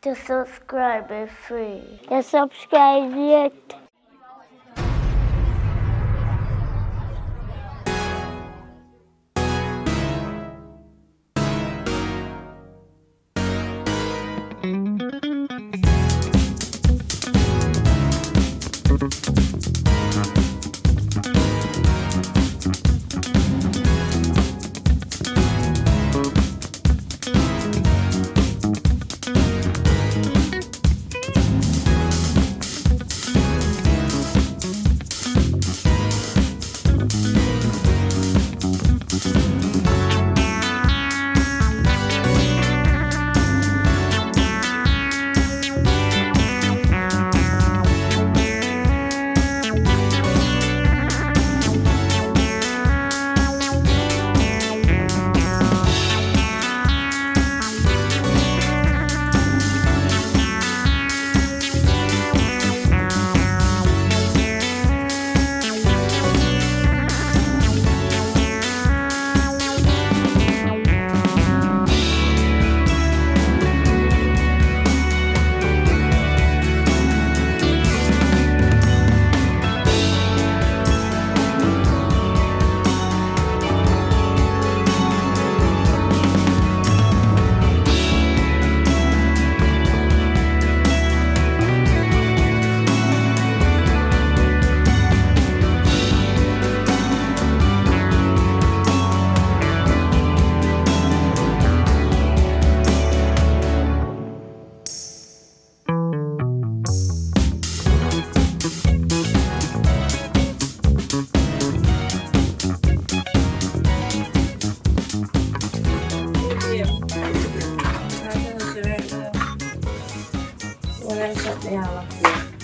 To subscribe is free. To subscribe yet.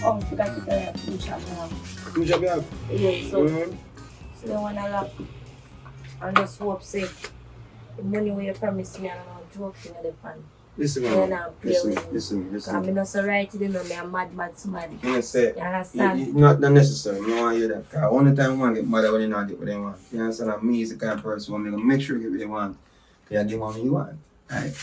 Oh, I forgot to tell you, two shop now. Two shop you have? Yeah, so, so the one I lock and just hope say the money where you promised me and I'm not joking at the pan. Listen, Then man. I'm playing with Listen. I'm not so right to them, I'm mad somebody. You say, You understand? not necessary. You don't want to hear that. Because only time one get mad when you not get what they want. You understand? And me is the kind of person who make sure you get what they want. You get what you want. Right?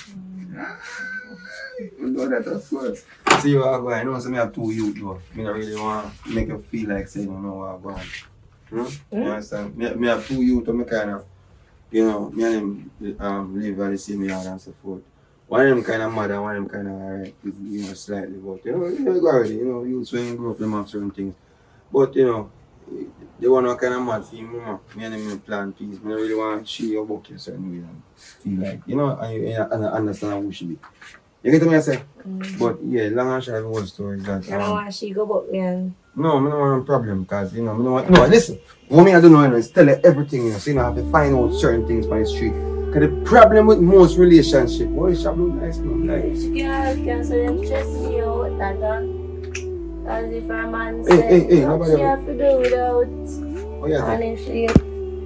You know that, of course. See you are going. I know some have two youth though. I don't really want to make you feel like saying you don't know what I'm going. You understand? Me have two youth to me kind of, you know, me and them live at the same yard and so forth. One of them kind of mad and one of them kind of alright, you know, slightly. But, you go already, you know, youths when you grow up, them have certain things. But, you know, they want to kind of mad for me and them plan peace. I don't really want to see your book a certain way and feel like, you know, and you understand who she be. You get what I say? But yeah, long and short of the whole story is that. I don't want she go back man. No, I don't want a problem because, you know, I don't want. No, listen. What I don't know is tell her everything, you know, so you don't have to find out certain things by the street. Because the problem with most relationships, boy, it's look nice, man. Like, She can't so them stress me out that done. As if a man Hey, said, nobody. what she have to do without. Oh, yeah, And if she.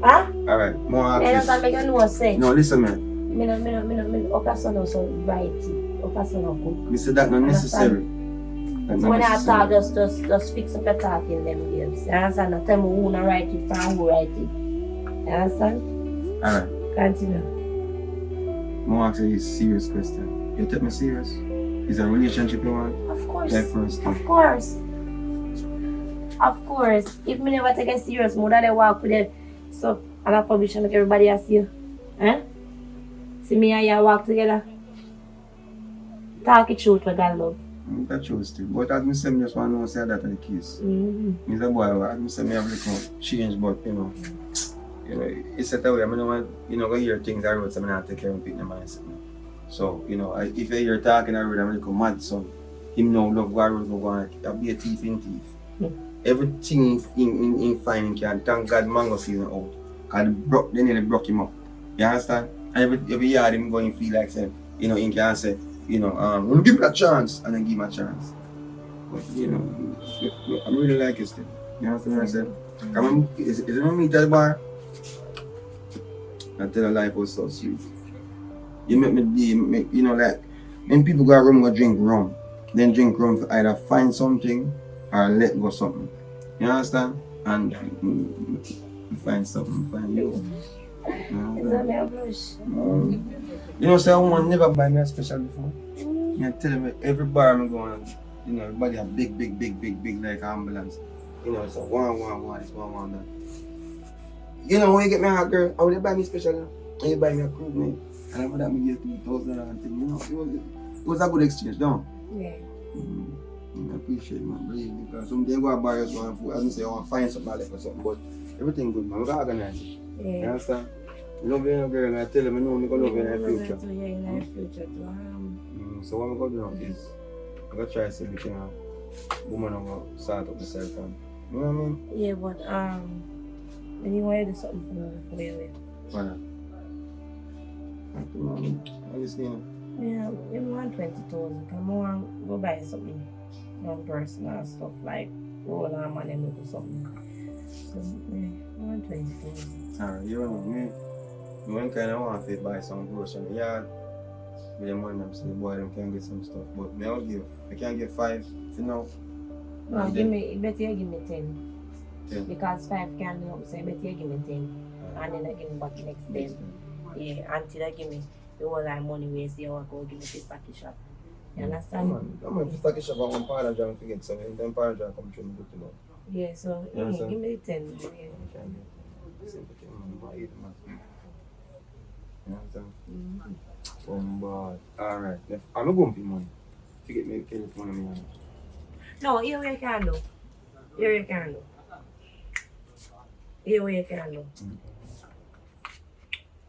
Huh? alright, more I don't artists. make a no say. No, listen, man. Me no person also right. Person no good. Me say that not necessary. That's So not when I talk, necessary. just fix up your talk in them games. You understand? Not tell me who not write it from who write it. You understand? Alright, Continue. more ask you a serious question. You take me serious? Is a relationship you want? Of course. Like first thing. Of course. Of course. If me never take it serious, more than they walk with it. So, and I publish and make everybody else see you. Eh? See me and you walk together. Talk it truth with God love. That's true still. But as me say, me just want to know say that are the case. Mm-hmm. He's a boy, as me say, me have little change, but you know, it's a way. I don't want, you know, go hear things I wrote, so I don't take care of people in my mindset. So, you know, if you hear talking I wrote, I'm like a mad son. Him know love what I wrote, I'll be a thief in thief. Everything in finding can thank God mango season out. Because they nearly broke him up. You understand? And every year him going feel like saying, you know, he can say, you know, we'll give him a chance and then give him a chance. But you know, I really like it still. You understand what I said? Is it when me tell the bar? I tell her life was so sweet. You make me be, you know, like when people go rum go drink rum, then drink rum to either find something or let go something. You understand? And find something, find you. Is that me a blush? You know, say a woman never buy me a special before. You tell me every bar I'm going, you know, everybody have big like ambulance. You know, so one, it's one that. You know when you get me a hot girl, I would buy me special, and you buy me a cruise mate, and after that me get 2,000 and thing, you know, it was a good exchange, don't Yeah. I appreciate it, man, believe me, because someday I go to buy us one food, as I say, I want to find something like or something, but everything good, man, we got to organize it. Yeah. You understand? You love your girl, and I tell them, I know I'm going to love you in the future. Yeah, in the future too. So what I'm going to do now is, I'm going to try to see if we can woman over start up myself and you know what I mean? Yeah, but then you want to do something for you. Why not? I just you know. Yeah, you want 20,000. Come on, go buy something non-personal stuff like roll on money and do something. So yeah, I want 20,000. Alright, you know me. Me kind of want to buy some groceries in the yard. With the money, so the boy them can get some stuff. But me I'll give. I can't get 5 for now. No, give me, better you give me 10. 10. Because 5 can't do nothing, so you better you give me 10. And then I give me back next 10. Yeah, until I give me the whole like money where you say, oh, go give me this tacky shop. You understand? I'm going to tacky shop and one part of John to get something. Then part of John come through and good to know. Yeah, so Yeah, so- give me the 10. Yeah. You understand? Alright. I'm going for money. If you get me, get it money, me. No, here we can do. Here we can do. Here we can do.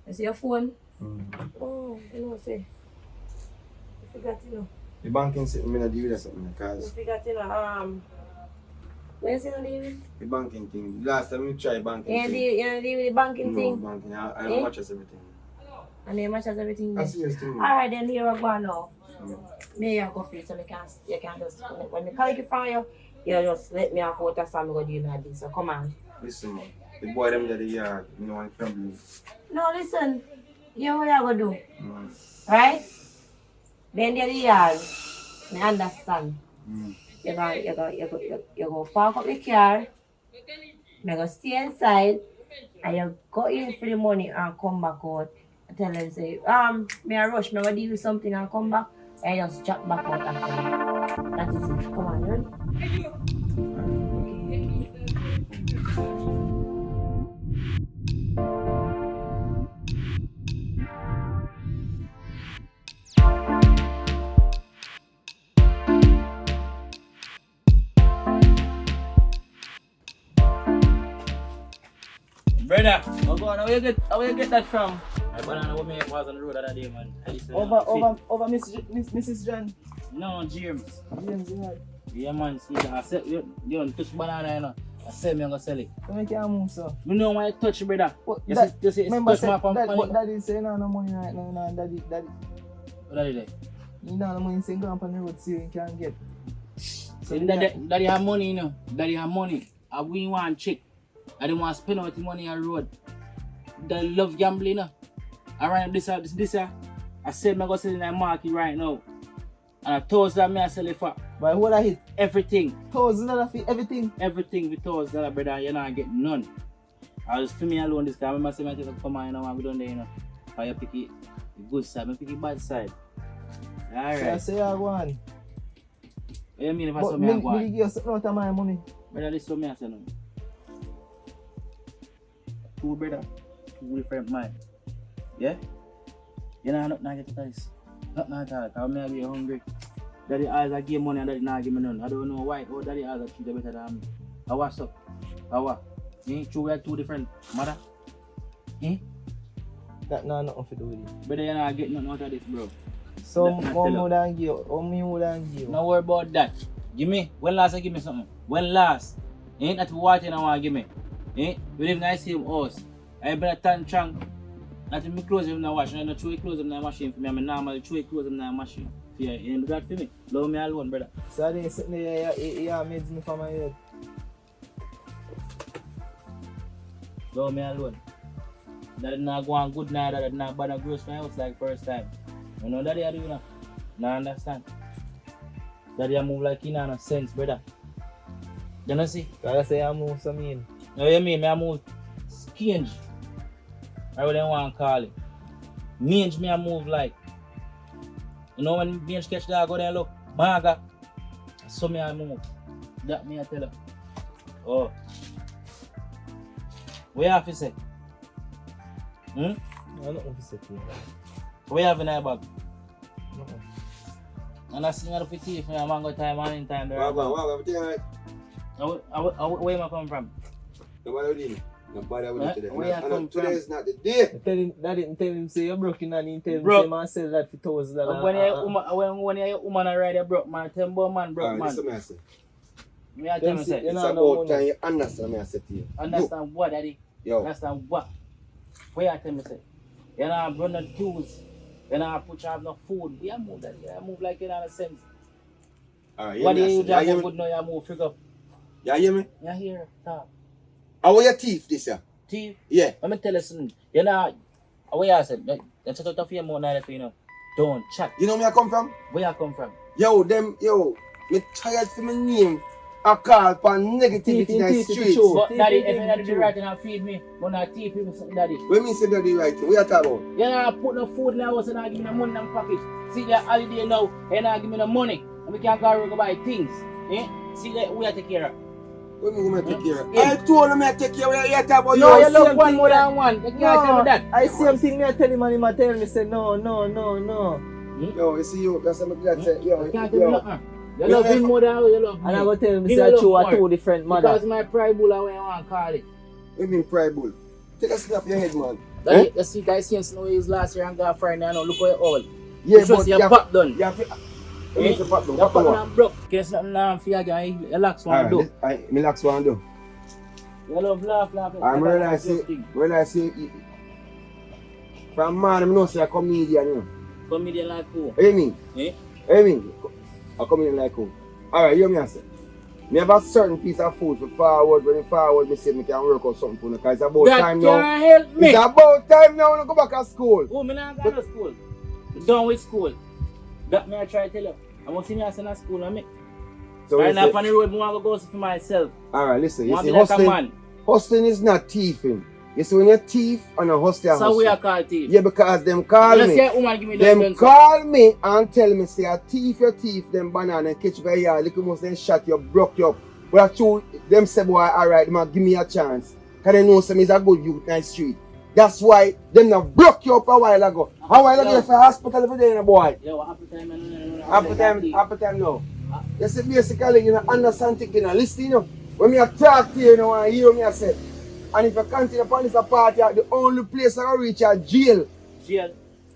You see your phone? Oh, you know, say. You forgot, you know. The banking system, I'm going to do that something You because forgot, you know, when you say no leaving? the banking thing, last time we tried banking You thing. deal with the banking No, thing? banking, I don't match as everything. And then matches everything there. I see this thing. Alright, then here we go now. Me you go for it so you can just, when me call you from you, you just let me have water so I'm going to do like this. So come on. Listen, man. The boy them in the yard, you know, and probably. No, listen. You know what you going to do? Right? Then the yard, me understand. You go park up the car, you go stay inside, and you go in for the money and come back out. I tell them, say, me a rush, me go deal with something and come back, and you just chat back out after me. That is it. Come on, you ready? Brother, oh God, how you get that from? I banana woman was on the road the other day, man. Over Mrs. John. No, James. James, yeah. Yeah, man. See, I said you don't touch banana, you know. I said me I'm gonna sell it. So make you move, so. You know why I touch, brother? What, You that, see, remember, touch my pump. but daddy say no money right now, no, daddy. What are they? You know, no money, say go up on the road, see you can't get. So daddy have money, you know. Daddy have money. I win one chick. I didn't want to spend out the money on the road. They love gambling, you know. I ran this, I said I'm going to sell in the market right now. And I told them I sell it for But what I hit? everything. $1,000 everything. Everything with $1,000, brother, you're not getting none. I just feel me alone this guy. I remember saying I take a come on, you know, and we done there, you know. So you pick it the good side, I pick the bad side. So I Alright. say I want. What you mean if I But saw me I go me on? give you something out of my money. Brother, this is what I say now. Two brother, two different mind. Yeah? You know, nothing I get nice. Nothing at all. Because I be hungry. Daddy always I give money and daddy not give me none. I don't know why. Oh, daddy always treat you better than me. How what's up? How what? True, we are two different mother. That not nothing to do with it. Brother, you not get nothing out of this, bro. So That- more tell than give. How many more than give? No worry about that. Give me. When last I give me something? When last? Ain't that water you want to give me? We live in the same house. I been a tan chunk. Not me clothes in the washing. I don't throw clothes in the machine for me. I normally throw clothes in the machine. Yeah, you ain't do that for me. Love me alone, brother. So I didn't sit there, yeah, made me for my head. Love me alone. That not go on good now. That not bad gross my house like first time. You know that I do now. Now understand. That I move like you know no sense, brother. You know see? Cause I say I move some in. No, you mean me I move strange. I would want to call it. Mange me I move like. You know when me and sketch dog go there look, maga. So me I move. That me I tell her. Oh. What you have to say? I don't know if it's a thing. What you have in that bag? No. And I sing out of the teeth, man, mango time, and in time there. Wagwan, everything alright? Where am I coming from? Nobody with him. Nobody with him today. Where you And come today from? is not the day. Daddy tell him say you're broken and he tell him Broke. say man sell that for $1,000. When you're a woman already broke, man, tell me man broke, Alright, man. listen what I say. Me I tell me Them say, say, It's know, about no time money. you understand me I say to you. understand what, daddy? Yo, Understand what? Where you tell me say? You know, run the juice. You know, put you have no food. We move that. You move like it in a sense. alright, What do you you just hear move me? good now? You move figure. You hear me? You hear? Talk. How are your teeth this year? Teeth. Yeah. Let me tell you something. You know, where you said, let's talk to you more now, you know. Don't chat. You know where I come from? Where you come from? Yo, me tired for my name. I call for negativity in the Teeth, streets. true. But Teeth, daddy, teeth, if you not teeth, do right and feed me, but not teeth people something, daddy. What mean say that the right thing? What you talking about? You know, put no food in the house and not give me no money in the pocket. See that holiday now, and not give me no money. And we can't go buy things. Eh? See that we have to take care of. What mean we take care of? Yeah. I told him I take care of you talking about No, you. you love same one thing, more yeah. than one. You can't tell me that. I same thing me I tell him and him a tell me say no. Yo, you see you, that's what I'm glad say. Yo, You can't tell me yo. nothing. You love him more than you love me. And I go tell him Me say I no two love are more. two different mother. Because my pride bull away I want to call it. What mean pride bull? Take a snap your head, man. Daddy, you see guys since no is last year and got Friday now look how you all. Yeah, You just see your back done. You have to... What mean say pop down? Your Pop down back what? done broke. Guess nothing now for you again. You relax one do. Alright, me relax one do. You love laugh. I realize say, from man, I know say a comedian, you know. Comedian like who? What you mean? Eh? What you mean? A comedian like who? Alright, you hear me I say. Me have a certain piece of food for forward. When you forward, me say me can work out something for you. Because it's about That time now. can't help me. It's about time now to go back to school. Oh, me not go to school. I'm done with school. That me I try to tell you. I want to see me as in a school and me. So Right you now say, on the road, I want to go for myself. alright, listen. I You want see, to be like a hustling, man. hustling is not thieving. You see, when you're thief and a hustler, So we are hustle. called thief. Yeah, because them call You me. see a woman give me Them them call me and tell me, say, a thief, you thief, them banana and catch by yard. Look, almost then shot you, broke you up. But I told them, say, boy, alright, man, give me a chance. Because they know some is a good youth in the street. That's why them not broke you up a while ago. A while ago, you for hospital every day, boy. Yo, after time, After time now. You see, basically, you know, understand things, you know, listen, you know. When me a talk to you, you know, and hear me, I say, and if you continue upon this party, the only place I reach is jail. Jail.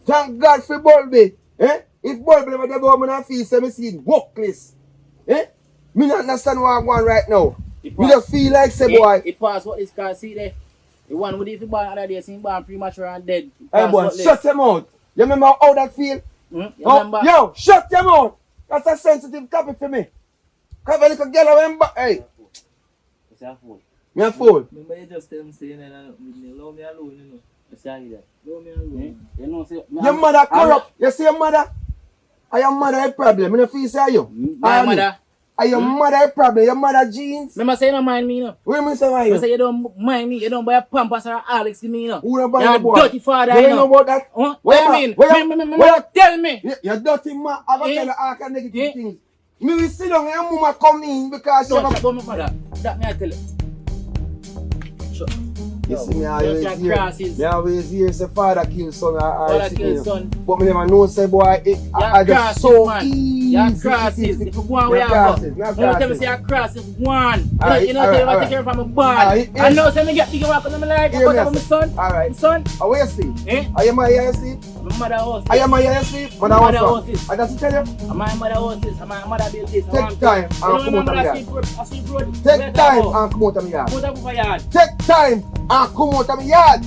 Thank God for Bulby. Eh? If Bulby never did go, I feel say me see it workless. Eh? Me not understand what I'm going right now. Me just feel like say boy. It pass what this car see there. The one with the born other day, seeing born premature and dead. It Hey pass boy, what shut your mouth. You remember how that feel? You Oh, remember? yo, shut your mouth. That's a sensitive topic for me. Have a little girl remember. Hey, It's a fool. me a fool. Remember you just tell me saying allow me alone, you know. You see that? Allow me alone. You know, see, Your mother corrupt. You see your mother? Are your mother a problem? Me no feel say you. My mother. Are your mother a problem? Your mother jeans? Remember say you don't mind me, you know. What do you mean say why You you? say you don't mind me, you don't buy a Pampers or a Alex give me, you know. Who don't buy You're the a boy? dirty father, You you don't know know. about that? Huh? Where What you- you mean? where you- Me where- tell me. You dirty man. I got Eh? tell you all kind of negative Eh? things. Me will sit down and your mama come in because she Don't have talk about my mother. That me I tell you. Shut. You see me Just always like hear. grasses. Me always hear say father kill son or Father something, kill you know. son. But me never know say boy it I just crosses, so man. easy. You're it is. crosses. If you go on You're where you go. crosses, you're You tell me crosses. say you're crosses. One. Alright, You know, tell me I alright, take care of my boy. Alright, I know say me get big walk on my life. Hear me, But I'm my I say. son. Alright. My son. How you sleep? Eh? Are you my hair sleep? My mother house. Are you my hair sleep? Mother Mother houses. house. I just tell you. My mother house this. My mother built this. Take time and come out of my yard. I sleep road. Take time and come out of my yard. Put up for yard. Take time and come out of my yard.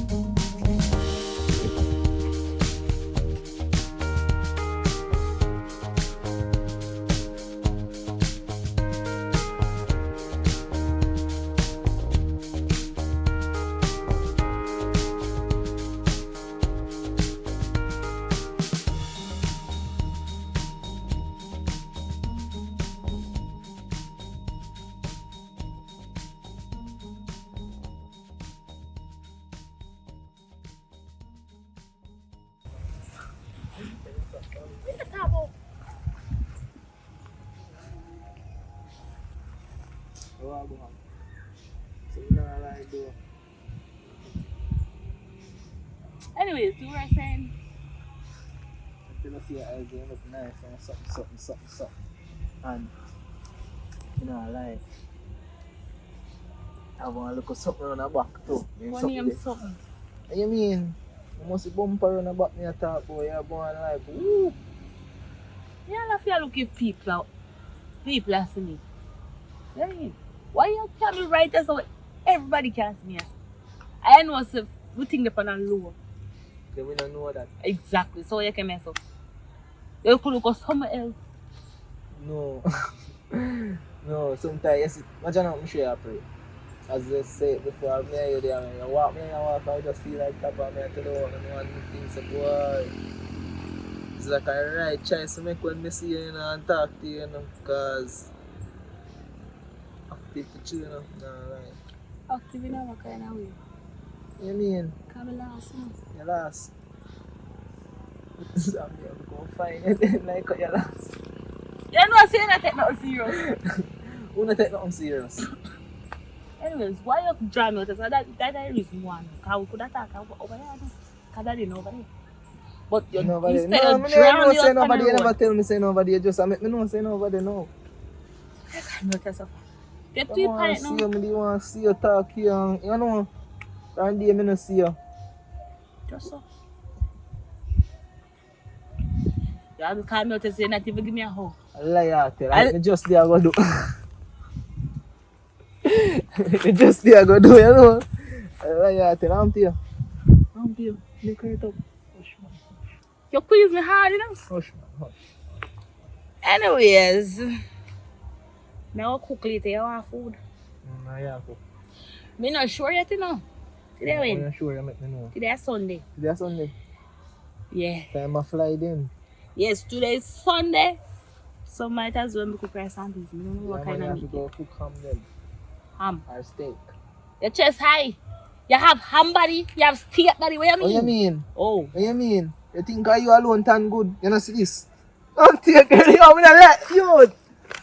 What go on? So you know like do. Anyways, you were saying. Until I see your eyes, they look nice and something. And you know, like I want to look at something on the back too. What name something? What you mean? You must be bumper on the back me a talk boy. You're born like woo. Yeah, I feel look if people out. People are seeing me. Yeah, why you can't be right there so everybody can see me? I know if we think they're on a low. Okay, we don't know that. Exactly. So you can mess up. You could look at somewhere else. No. No, sometimes yes, imagine I'm sure I pray. As they say before, I'm here, you walk, I just feel like tap on me to the one and one things that boy. It's like a right choice to make when I see you, you know, and talk to you, you know, because active to you, you know, right. Active in our kind of way. You mean? Can we last now? You lost. I'm going to go find it like you lost. You know what I'm saying? I take nothing serious. Who not take nothing serious? Anyways, why you draw me out? So that is reason one. Because we could have talked over there. Because that didn't over there. But you Nobody. instead No, of I drawing never me say up on nobody. the You never road. tell me say nobody. You just make me know say nobody. No. I can't notice of get Come to on, it see now. you. Me want to see you talk here. You know. One day me no see you. Just so. You have to call me out and say not even give me a hug. A liar tell. I just there go do. Me just there go do. You know. A liar tell. I'm to you. I'm to you. Look right up. Hush man. You squeeze me hard, you know. Hush man. Hush. Anyways, now cook later. You want food? Yeah. Cool. Me not sure yet, you know. Today when? I'm sure you make me know. Today is Sunday. Today Sunday. Yeah. Time I fly then. Yes, today is Sunday. So might as well cook rice and peas. I don't know what kind of have meat. to go cook ham then. Ham. Or steak. Your chest high. You have ham body. You have steak body. What you mean? What you mean? Oh. What you mean? You think you alone turn good? You know see this? Don't take it. I'm not like you.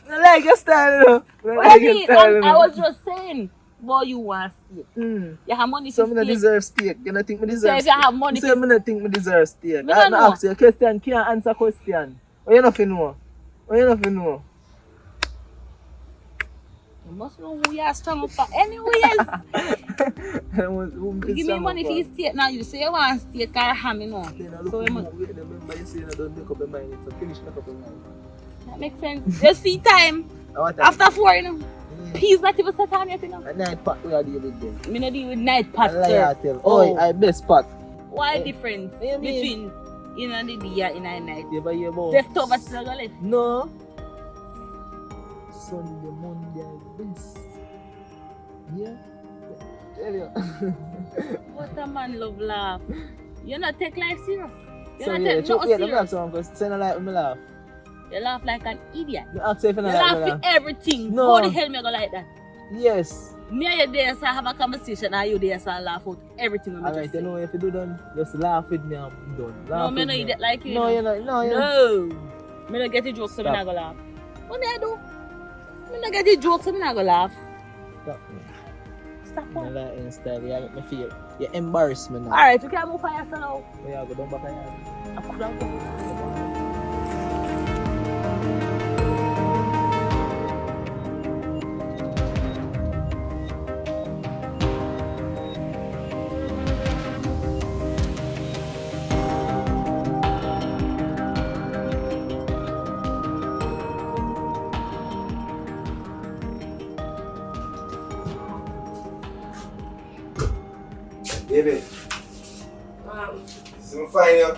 I like your style, you know. What you mean? I was just saying. Boy, you want steak. You have money So for I don't steak. deserve steak. You don't think I So deserve if steak? you have money So for I don't think I deserve steak. Me I don't don't know. ask you a question. Can't answer question. What you nothing know? What you nothing know? You must know who you are strong up for. Anyways, give me money for your steak. Now you say you want steak or ham, you know. So you must. Remember you say you don't make up your mind. So finish make up your mind. That makes sense. You see time. After 4, you know. Peas not even set on yet, you know. A night pot we are dealing with them. Me not deal with night pot, I sir. tell. Oh, I best pot. What difference What you mean? between in the day and in the night? You ever hear about? Leftover struggle left. No. Sunday, Monday, best. Yeah. Tell you. What a man love laugh. You not take life serious. You So not yeah, take choke nothing yeah, let me serious. ask someone because say no like when me laugh. You laugh like an idiot. Me ask you if you You no like laugh when me for laugh. everything. No. How the hell me go like that? Yes. Me and you there so have a conversation and you there so laugh out everything when me Alright, just you say. know if you do done, just laugh with me I'm done. No, Laugh me with no me. idiot like you. No, you you're know. not. No, you're not. No. Me no get the jokes so me Stop. not go laugh. What me I do? Me no get the jokes so me not go laugh. Stop me. Stop I what? like in style. You make me feel. You embarrass me now. Alright, we can move on yourself now. Where you go down back here? I could have gone. Baby, this is fine, yeah.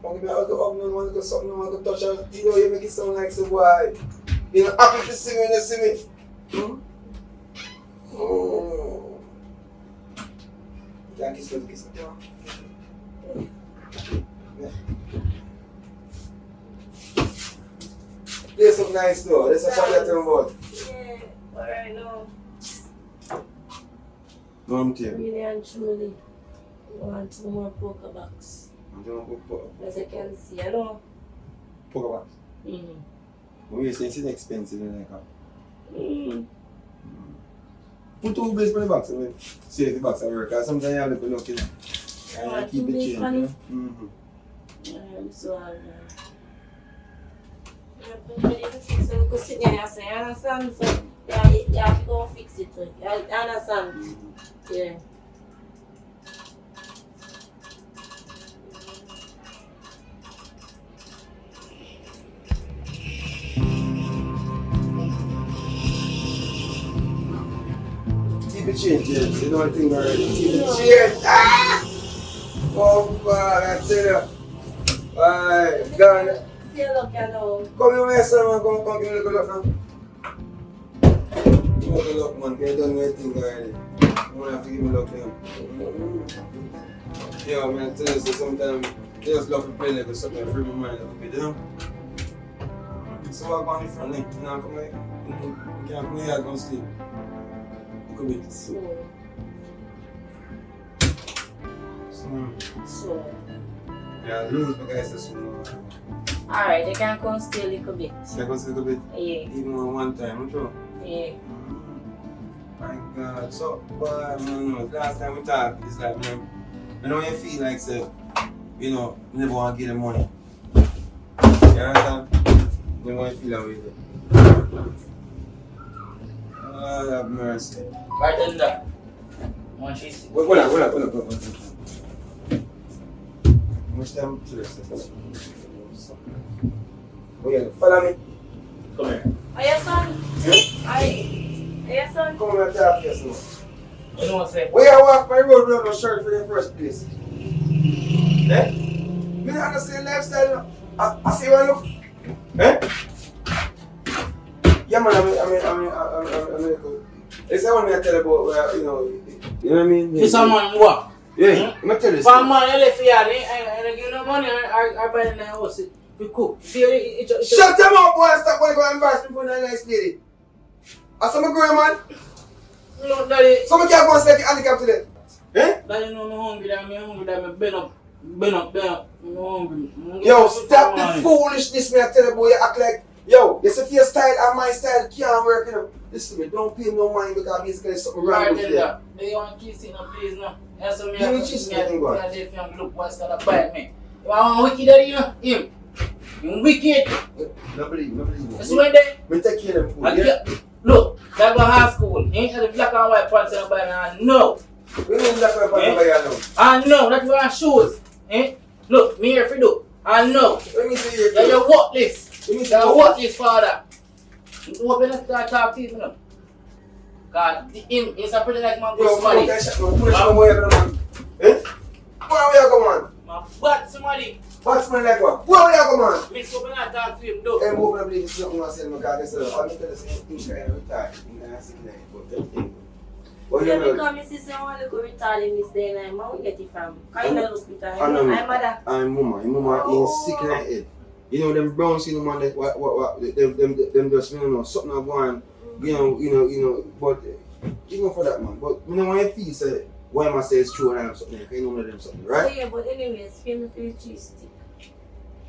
Want me out to hug me, want to something, want to touch her. You know, you make it sound like some boy. You know, happy to see me when you see me. Oh. Yeah, kiss me. Yeah. Play something nice though. Let's have that on board. Yeah, alright now. No, I'm here. Really and truly want 2 more poker box. I'm doing a As you can see, you know. poker box. Mm. But you're saying it's expensive, like that. Put 2 bills for the box, I mean, see if the box will work. Because sometimes you have to look, you know. And keep it changed, you know. So, you could sit there and say, you understand? So, you have to go fix it. You understand? Yeah. Keep it changed, yes. You know one thing already. Keep it changed. Ah! Oh, God, I tell you. Alright, gone. See you look at all. Come here, my son, man. Come, give me a look now. Give me a look, man. Get done with your thing already. You won't have to give me a look now. Yeah, man, I tell you, so sometimes they just love to play like something free my mind a little bit, you know? So I go on the front, like, you know, come like, you can't come here, go sleep. Look a bit. So. Yeah, lose because it's small. Alright, they can come stay a little bit. Can I go see a little bit? Yeah. Even one time, I'm sure. Yeah. My God, so, but man, last time we talked, it's like, man, you know, you feel like, say, you know, you never want to give them money. You understand? You want to feel that way. Oh, have mercy. Bartender. One cheese. Hold on. Much time to rest. Oh, yeah, follow me. Come here. Are your son? Are your son? Come on, talk to us now. You know what I say? Where you walk my road without no shirt for the first place? Eh? Me don't understand lifestyle. I see one look. Eh? Yeah, man, I mean, it's the one me I tell about where, you know what I mean? This a man what? Yeah, I'm going to tell you. For a man, you left here, and give no money, I buy in the house. We cook. See, Shut them up, boy, and stop going to go embarrass me for that nice lady. I saw my girl, man. No, daddy. So I can't go and select the handicap today. Eh? Daddy, no, I'm hungry, I'm been up, I'm hungry. Yo, stop the foolishness, me I tell you, boy, you act like, yo, you see your style and my style can't work, you know. Listen to me, don't pay no mind because basically there's something wrong with you. They want to kiss in a place now. That's what me Give me cheese, nothing good. if you look what's gonna bite me. You want wicked daddy, you know? Him. You wicked. No believe me. That's when they Me take care of them food, yeah? look, that go high school. Ain't the black and white pants in the bag, I know. We need black and white by you now. I know, that's why shoes. Look, me here for do. I know. Let me see your Yeah, you walk this. Let me see You your walk this, father. You open up that talk to him, God, him is a pretty like man Yo, go somebody. punish my boy, man. Eh? Where you go, man? My butt somebody. What's my like what? Where you go, man? Mix up and I talk to him, though. I'm hoping I believe it's something I said in my car. I'm going to tell the same thing I retired. I'm saying that, but everything. But you Yeah, know, because my sister want to go retarded Miss Day and where we get it from? Kind of look retarded. I know. I'm mother. I'm mama is sick in her head. You know, them brown skin man, them just, you know, something I want, you know, but, you know, for that, man. But, you know, when you feel, say, why am I say it's true and I have something, you know, them something, right? So, yeah, but anyways, feel me for the cheese stick.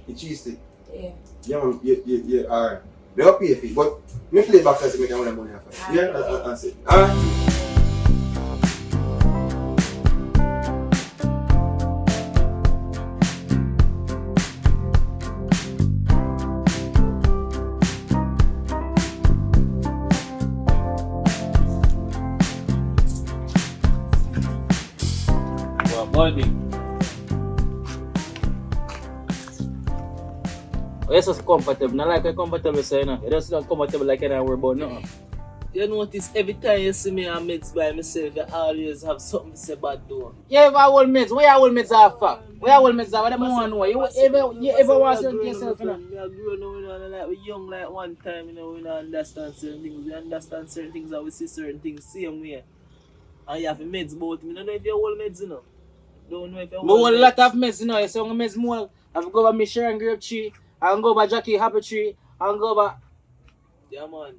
The cheese stick. Yeah. Yeah, man, yeah, alright. They'll pay for it, but, me play back first to make them money after. Yeah, that's it. Alright? Body. Oh, you're so comfortable. Not like you're comfortable, so you know. You're just not comfortable like you're not worried about nothing. You notice every time you see me and mates by myself, you always have something to say bad though. You ever hold mates? Where your old mates are for? Where your old mates are? What them want to know? You ever want to yourself, you know? We are growing up, you know, like we young like one time, you know, we don't understand certain things. We understand certain things and we see certain things same way. And you have mates about me. I don't know if you're old mates, you know. Don't know if you're But a lot of mates, you know. You say I'm mates more. I go over Michelle and Grape Tree. I go over Jackie Happy Tree. I go over yeah, man.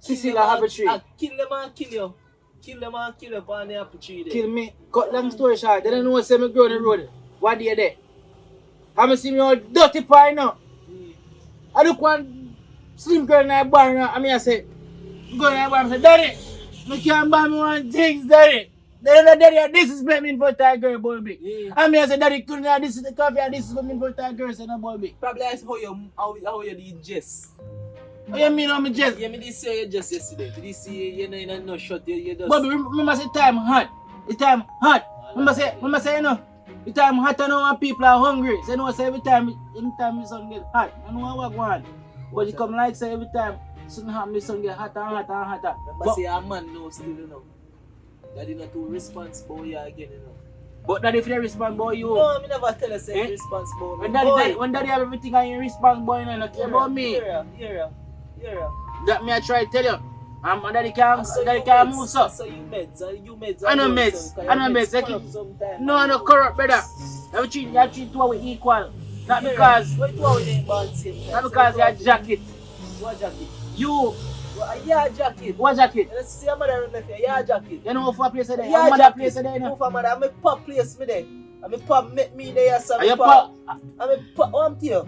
Cecilia Happy Tree. I kill them and kill you. Kill them and kill you upon the apple tree there. Kill me. Cut long story short. They don't know what say me grow on the road. What do you there? Have you seen me all dirty pie now? I look one slim girl in the bar now. I mean I say, go in the bar and say, Daddy, I can't buy me one things, daddy. Daddy, this is me for that girl, boy. Yeah. I mean, I said, daddy, couldn't have this is the coffee and this is me for that girl, so no, boy. Probably that's how you did just. What you mean, I'm just? Yeah, me did see you just yesterday. Did you see you know in no shot you just. Bobby, remember say time hot. The time hot. Remember say you know. The time hot and now people are hungry. So you know say every time the sun get hot. I know what one. But you come like say every time something happen, the sun get hotter and hotter and hotter. Remember say a man no still you know. That is not too responsible you again you know. But that if you respond boy you. No, I never tell you say responsible. When daddy have everything and you respond boy you not care about me. Yeah. That me I try to tell you. Daddy can't move so. So you meds. I know meds. No corrupt brother. You treat two with equal. Not because What you with them bands him? not because you have jacket. What jacket? You Yeah, jacket. what jacket? Let's see a mother left here. Yeah, jacket. You know what place there? Yeah, Mother place there, you know. Move a mother. I'm a pop place me there. I'm a pop make me there. So Are you pop? I'm a pop. What I'm here?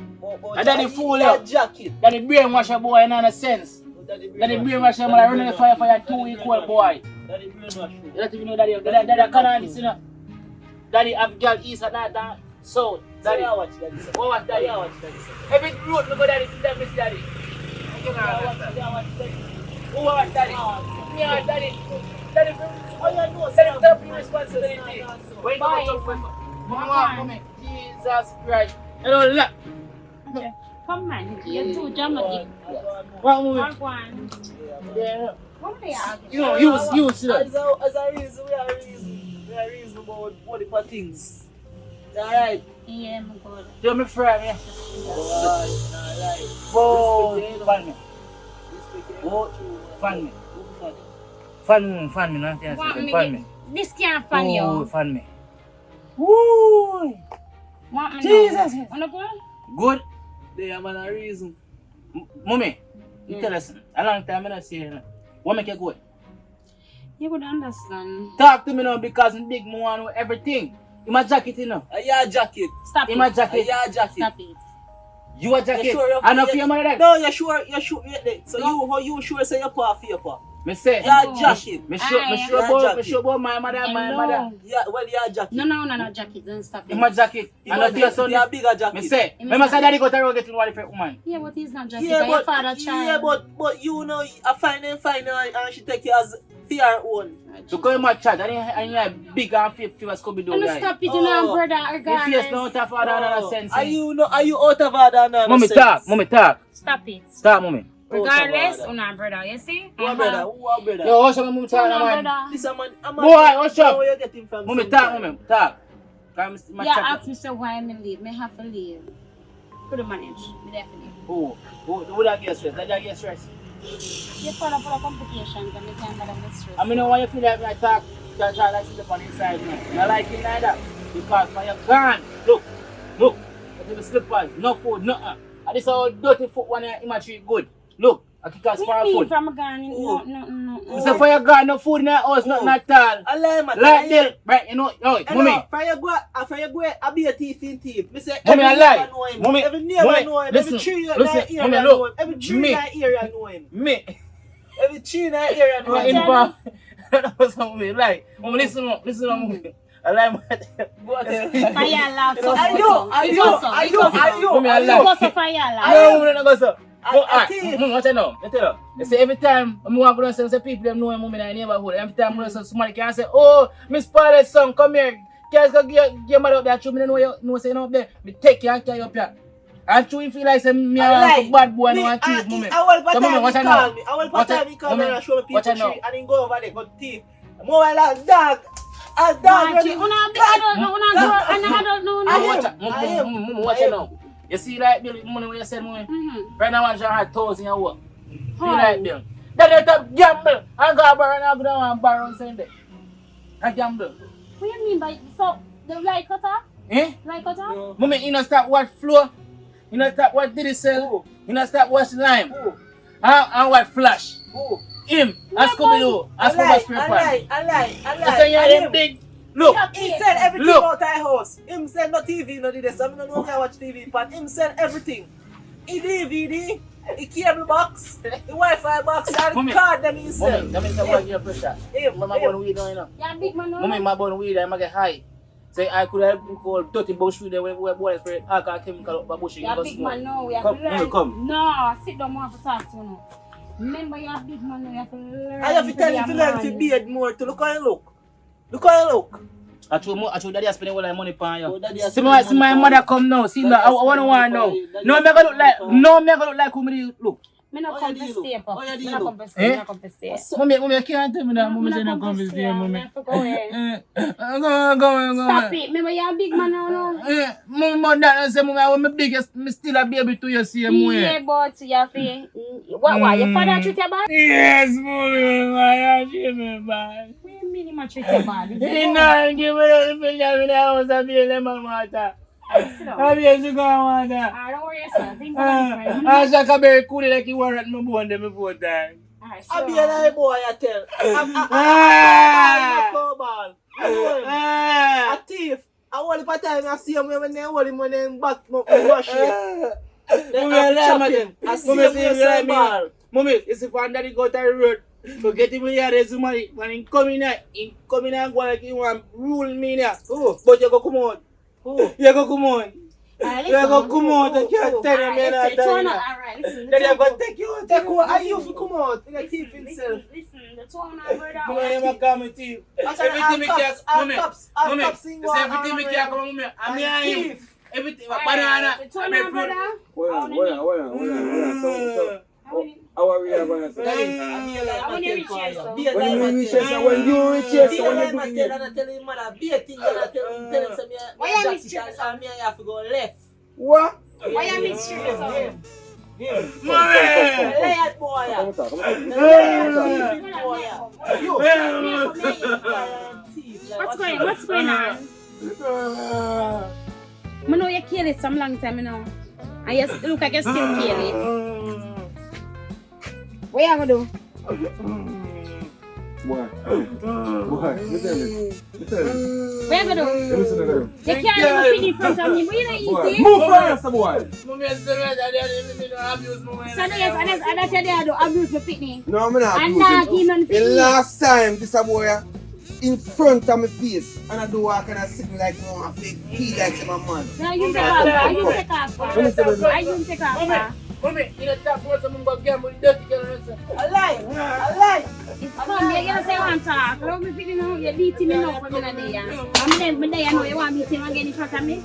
And then the fool yeah, you. jacket. That the brainwash a boy in a sense. That the brainwash a mother running the fire for your two equal boy. Daddy brainwash you. You don't even know daddy can't listen, you know. Daddy have girl east and north and south. Daddy. Daddy watch daddy. What watch daddy? Yeah, watch daddy. Every road me go daddy to them miss daddy. Yeah, watch daddy. Who watch daddy? Me watch daddy. Daddy from Oh, you know, daddy top responsibility. When you Bye. go to Mama, Jesus Christ. Hello, look. Come on, you're too dramatic. What movie? One. Yeah. What they are? You know, you see that. As a reason, we are reason about what the things. Alright. Yeah, my God. Tell me friend, yeah. Alright. Oh, fan me. Oh, fan me. Fan me, nothing Want else. me Fan get- me. This can't fan Oh, you. fan me. Woo! Want me Jesus. now? Wanna go? Good. They are man a reason. Mommy, you tell us, a long time I don't see you. What make you good? You would understand. Talk to me now because I'm big man know everything. In my jacket, you know. A yeah jacket. Stop In it. my A jacket. yeah jacket. Stop it. You a jacket. You sure you're I know for your money that. No, you're sure. So how you sure say you're part for your part? Me say. Yeah, No. jacket. Me sure Yeah, about jacket. my mother, my Hello. mother. Yeah, well, yeah, jacket. No, jacket. Don't stop In my it. jacket. I know for your son. Yeah, bigger jacket. Me say. Me must say daddy got to road getting one different woman. Yeah, but he's not jacket. Yeah, Your but father child. but you know, I find her and she take you as fear own. Because you my chat, and you like big and fit for Scooby Doo Don't guy. stop it, you know, Oh. brother. Your face no Regardless. out of order and sense. Are you out of order now? Mommy talk. Stop it. Stop, mommy. Regardless, Out of order. una brother. You see? Who brother? Who brother? Yo, what's up, mommy talk, Una man? brother. This a man. Boy, what's up? Where you get him from? Mommy talk, mommy talk. Cause my Yeah, chat. ask me so why I leave. Me have to leave. Could manage. Me definitely. Who that get stress? That get stress. You follow for the complications and me can't let them stress. I mean, why you feel like I talk like sit up on inside me. I like it like that. Because when you're gone, look. You have slippers, no food, nothing. And this all dirty foot when you're immature good. Look, I kick us for What do you mean food. from a gun? No. So for your gone, no food in the house, nothing at all. I like man. Like this, right? You know, mommy. For your go, I be a thief in thief. Me say Mommy, I every lie. neighbor know him. Mommy, Every neighbor mommy, know him. listen, Every tree in listen, that area mommy, know look, him. Every tree me. in that area know him. Me. Every tree in that area know In him. fact, that was mommy. Like, mommy, listen, mommy. I like my. Fire laugh. Are you? Mommy, I like. Go so fire laugh. No, we don't go so. I- No, I alright. think- Watch it now. Let me tell you. They say every time I walk around, say people them know him in the neighborhood. Every time I say somebody can say, "Oh, Miss Paul's son, come here. Guys, go get mother up there. True, me know you know say up there. Me take you and carry you up here." And true, you feel like say me a bad boy and want thief, mommy. I will So, mommy, watch it now. Watch it, he call me mommy. and show me Watch people it now. tree and then go over there go thief. More like dog. A dog. I don't know. Watch it now. You see like Bill, money when you send money. Right now, I'm trying to 1,000 your work. Feel like Bill. Then you top gamble. I got borrow and I go down and borrow and send it. I gamble. What do you mean by so the light cutter? Eh? Light cutter? Mommy, you know start watch floor. You know start watch did it sell. You know start watch lime. And what flash. Him. And Scooby Doo. And Scooby Spray Pan. I lie. You say you're them big. Look. He said everything Look. about our house. Him said no TV, no this. I don't know how I watch TV, but him said everything. He DVD, The cable box, the Wi-Fi box, and Mommy. the card them himself. Mummy, that means I'm going to give pressure. Mama born weed now, you know. Yeah, big man. Mummy, my born weed, I'm going to get high. Say I could have called dirty bush through there when we boys spray alcohol chemical up by bush. You're big man now. We have Come, to learn. Mummy, come. No, sit down more for talk to you now. Remember, you're big man now. You have to learn. I have to tell you to learn to beard more to look how you look. Look how you look. I told daddy I spending all that money on you. Oh, daddy a See my mother come now. See now, I want to know. No, me gonna look like who me look. Me not come to stay, Pop. Oh, yeah, Me do not you come to stay. Me not come to stay. Mommy, you can't tell me that. Mommy Me say not not come to see mommy. Me have to go away. Go. Stop it. Remember, you're a big man now. Mommy, that say mommy, I want me biggest, me still a baby to you same way. Yeah, but you have to. What? Your father treat you bad? Yes, mommy, my treat me bad. What do you mean he treat you bad? He not give me the bill in the house and be lemon water. Sit down. I be sugar water. Don't worry yourself. Things are different. I shall come very cool like you were at my bone them before time. Alright, I sit be down. a boy, I tell. A thief. I want to time I see him when they hold him when they back rush him. I see him with the ball. Mommy, it's if one daddy go to the road, so get him here, there's money. When he come in and go like he want rule me now. But you go come on. You go come on. You go come on, I can't tell him that. Alright, listen. Daddy, I'm going to take you. Take what? I used to come out. The thief himself. Listen, the tone I heard that Mommy, one. I'm coming to you. Everything we can, mommy, it's everything we can come, mommy. I'm here. Everything, banana. The tone I heard that. How are we going to say? I want to reach here, so. When you chase, when you reach here, so when you do it. Why you mistress? I have to go left. What? Why you mistress? Mommy! Lay it, boy. What's going on? I know you kill it some long time, you know. And you look like you still kill it. What you gonna do? Boy. Me tell you. What you gonna do? Listen to them. You can't even pin in front of me, but you know easy. Move first, boy. Mommy, I say that daddy don't abuse mommy. So yes, and that's your dad do abuse my pitney. No, I'm not And not give none the pitney. last time this boy in front of my face and I do walk and I sitting like no, I feel like I'm a man. No, you take off. I you take off. I you take off. Mommy, in a top world, someone got game with dirty girl. A lie. It's fun. You're gonna say one talk. Love me pitney now. You're beating me now for me day. I'm there. I know you want beating again in front of me.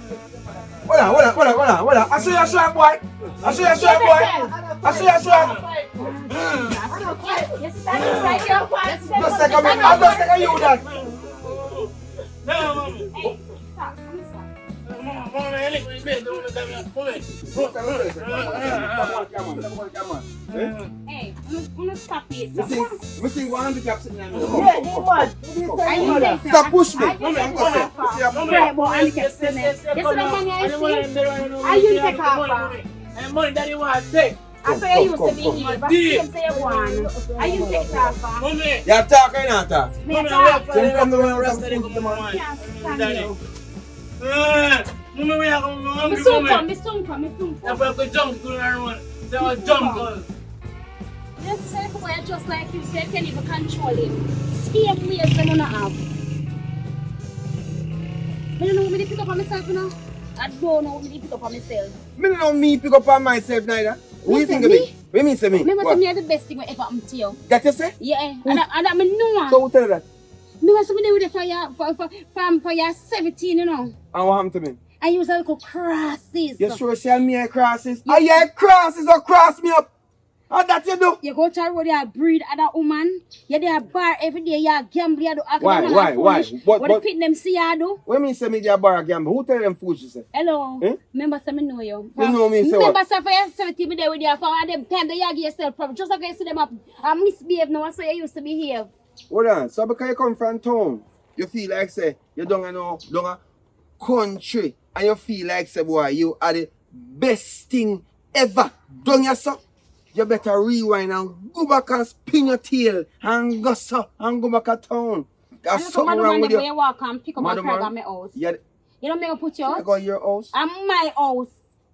Hold on. I show you shot, boy. I show you shot. Yes, I'm Just like I'm just like you that. No, mommy. Hey, stop. Mommy, anything big, don't come here. Mommy. Come on. Hey, I'm gonna stop it. Me see one handicap sitting there. Yeah, he what? Are you there? Stop push me. Are you I'm going to say. Right, but I can't say that. Yes, the money I see. Are you take off? And money daddy want to take. I saw you used to be here, but you say you want. Are you take off? Mommy. You're talking or not talk? Me Mommy, talk. Then come the rest of the rest of I can't stand you. Mommy, we are going to Me soon come, me soon come. If I could jump to everyone, they will jump. Girl. Just say the boy just like you said, can even control him. Same way as them wanna have. I don't know what me pick up on myself, you know. I don't know what me pick up on myself. Me don't know me pick up on myself neither. What do you think of me? What do you mean say me? Remember, What? me are the best thing that ever happened to you. That you say? Yeah, and that me know. So who tell you that? Me was something with it for your 17, you know. And what happened to me? And you was a little crosses. You sure say me a crosses? Yeah. I crosses or cross me up. How that you do? You go to a road, you breed other woman. You there bar every day, you gamble, you do act Why? like Why? What the pit them see you do? What mean say me a bar gamble? Who tell them fools you say? Hello. Eh? Remember say me know you. You know me, say what? Remember say for your 17 me there with you for all them time that you give yourself problem. Just like you see them up and misbehave now, so you used to behave. Hold on. So because you come from town, you feel like say you don't a country and you feel like say boy you are the best thing ever. Don't you so? You better rewind and go back and spin your tail and go so and go back to town. There's something wrong with you. You walk and pick up my Madam car at my house. Yeah, You don't make me put you I out? go to your house. I'm my house.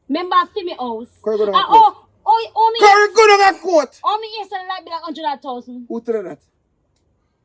Remember I feel my house. Go down, Oh, me, Curry good on that court. me yes, and like be like 100,000. Who tell you that?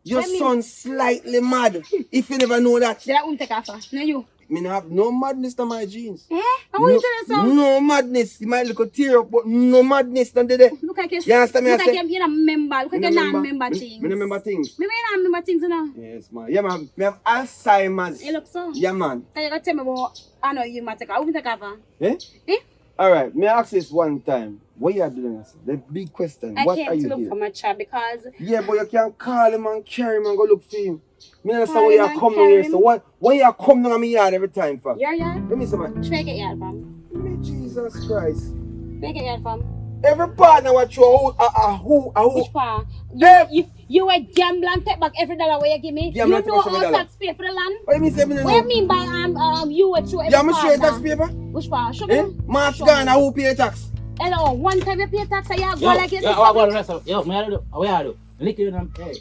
Your Let me- son slightly mad. If you never know that. Did I won't take off? No, you. Me not have no madness in my jeans. Eh? How you tell yourself? No madness. You might look a tear up, but no madness than there. Look like you're, You understand me? I look like say? you're a member. Look like you're not a member Me things. remember things. Me not remember things, you know. Yes, man. Yeah, man. Me have Alzheimer's. You look so. Yeah, man. Can you tell me about, I know you might take off. I won't take off. Eh? Eh? Alright, me ask this one time. What you are doing? The big question. I What came are to you look here? for my child because Yeah, but you can call him and carry him and go look for him. Me understand Call where you him are and coming carry here. him? So why you are coming on my yard every time for? your yard. Let me see, man. Should I get yard from? Jesus Christ. Should I get yard from? Every partner what you who Which part? Yeah. You a gamble and take back every dollar where you give me. Gamble You and take know back every all dollar. taxpayer for the land. What do you mean say me no What you know? mean by you a true every Yeah, I'm sure partner? tax paper. Which part? Show Eh? me. March Show gone, me. who pay tax? Hello, one time you pay tax, you go Yo, like this. yo, what the rest of yo, man, what you do? Lick you them. Hey.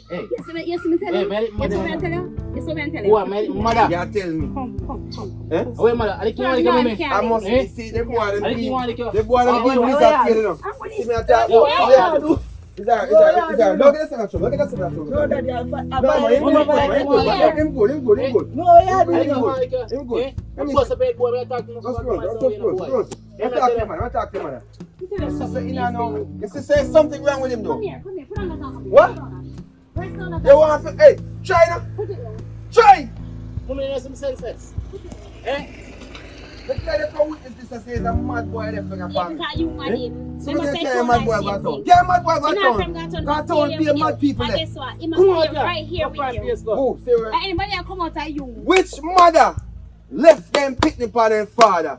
Yes, me tell Hey, you. man, Yes, me tell you. Yes, me tell you. What, man, mother? Yeah, tell me. Come. Eh? Wait, mother, I think you want to come with me. I must Eh? see them boy them I think you want to deal. come. The boy them Oh, deal oh, with oh, that yeah. tail, you know. See me attack. Yo, Yeah. Is that? Look at this one. Look at this one. No, Daddy, No, man, him good. Him good. No, yeah, I do think you you know? want to come. Him good. Eh? I'm supposed to pay boy, but I talk to Just close. Attack him, man. Attack him, man. Sister, you know, your sister say something wrong with him, though. Come here. Put on the top. What? Press down the You want to? Hey, try now. Put it down. Try. Mommy, you have some sense. Eh? The guy that come witness this and say he's a mad boy left like a Yeah, bang. because you mad him. So They we must just say carry a two mad boy nice got same town. thing. Carry a mad boy You got know from town. Gatton, Got stay town here be a with mad you. people And there. guess what? He must Come on, stay right here with you. Who? Say right. And anybody that come out of you. Which mother left them picnic for their father?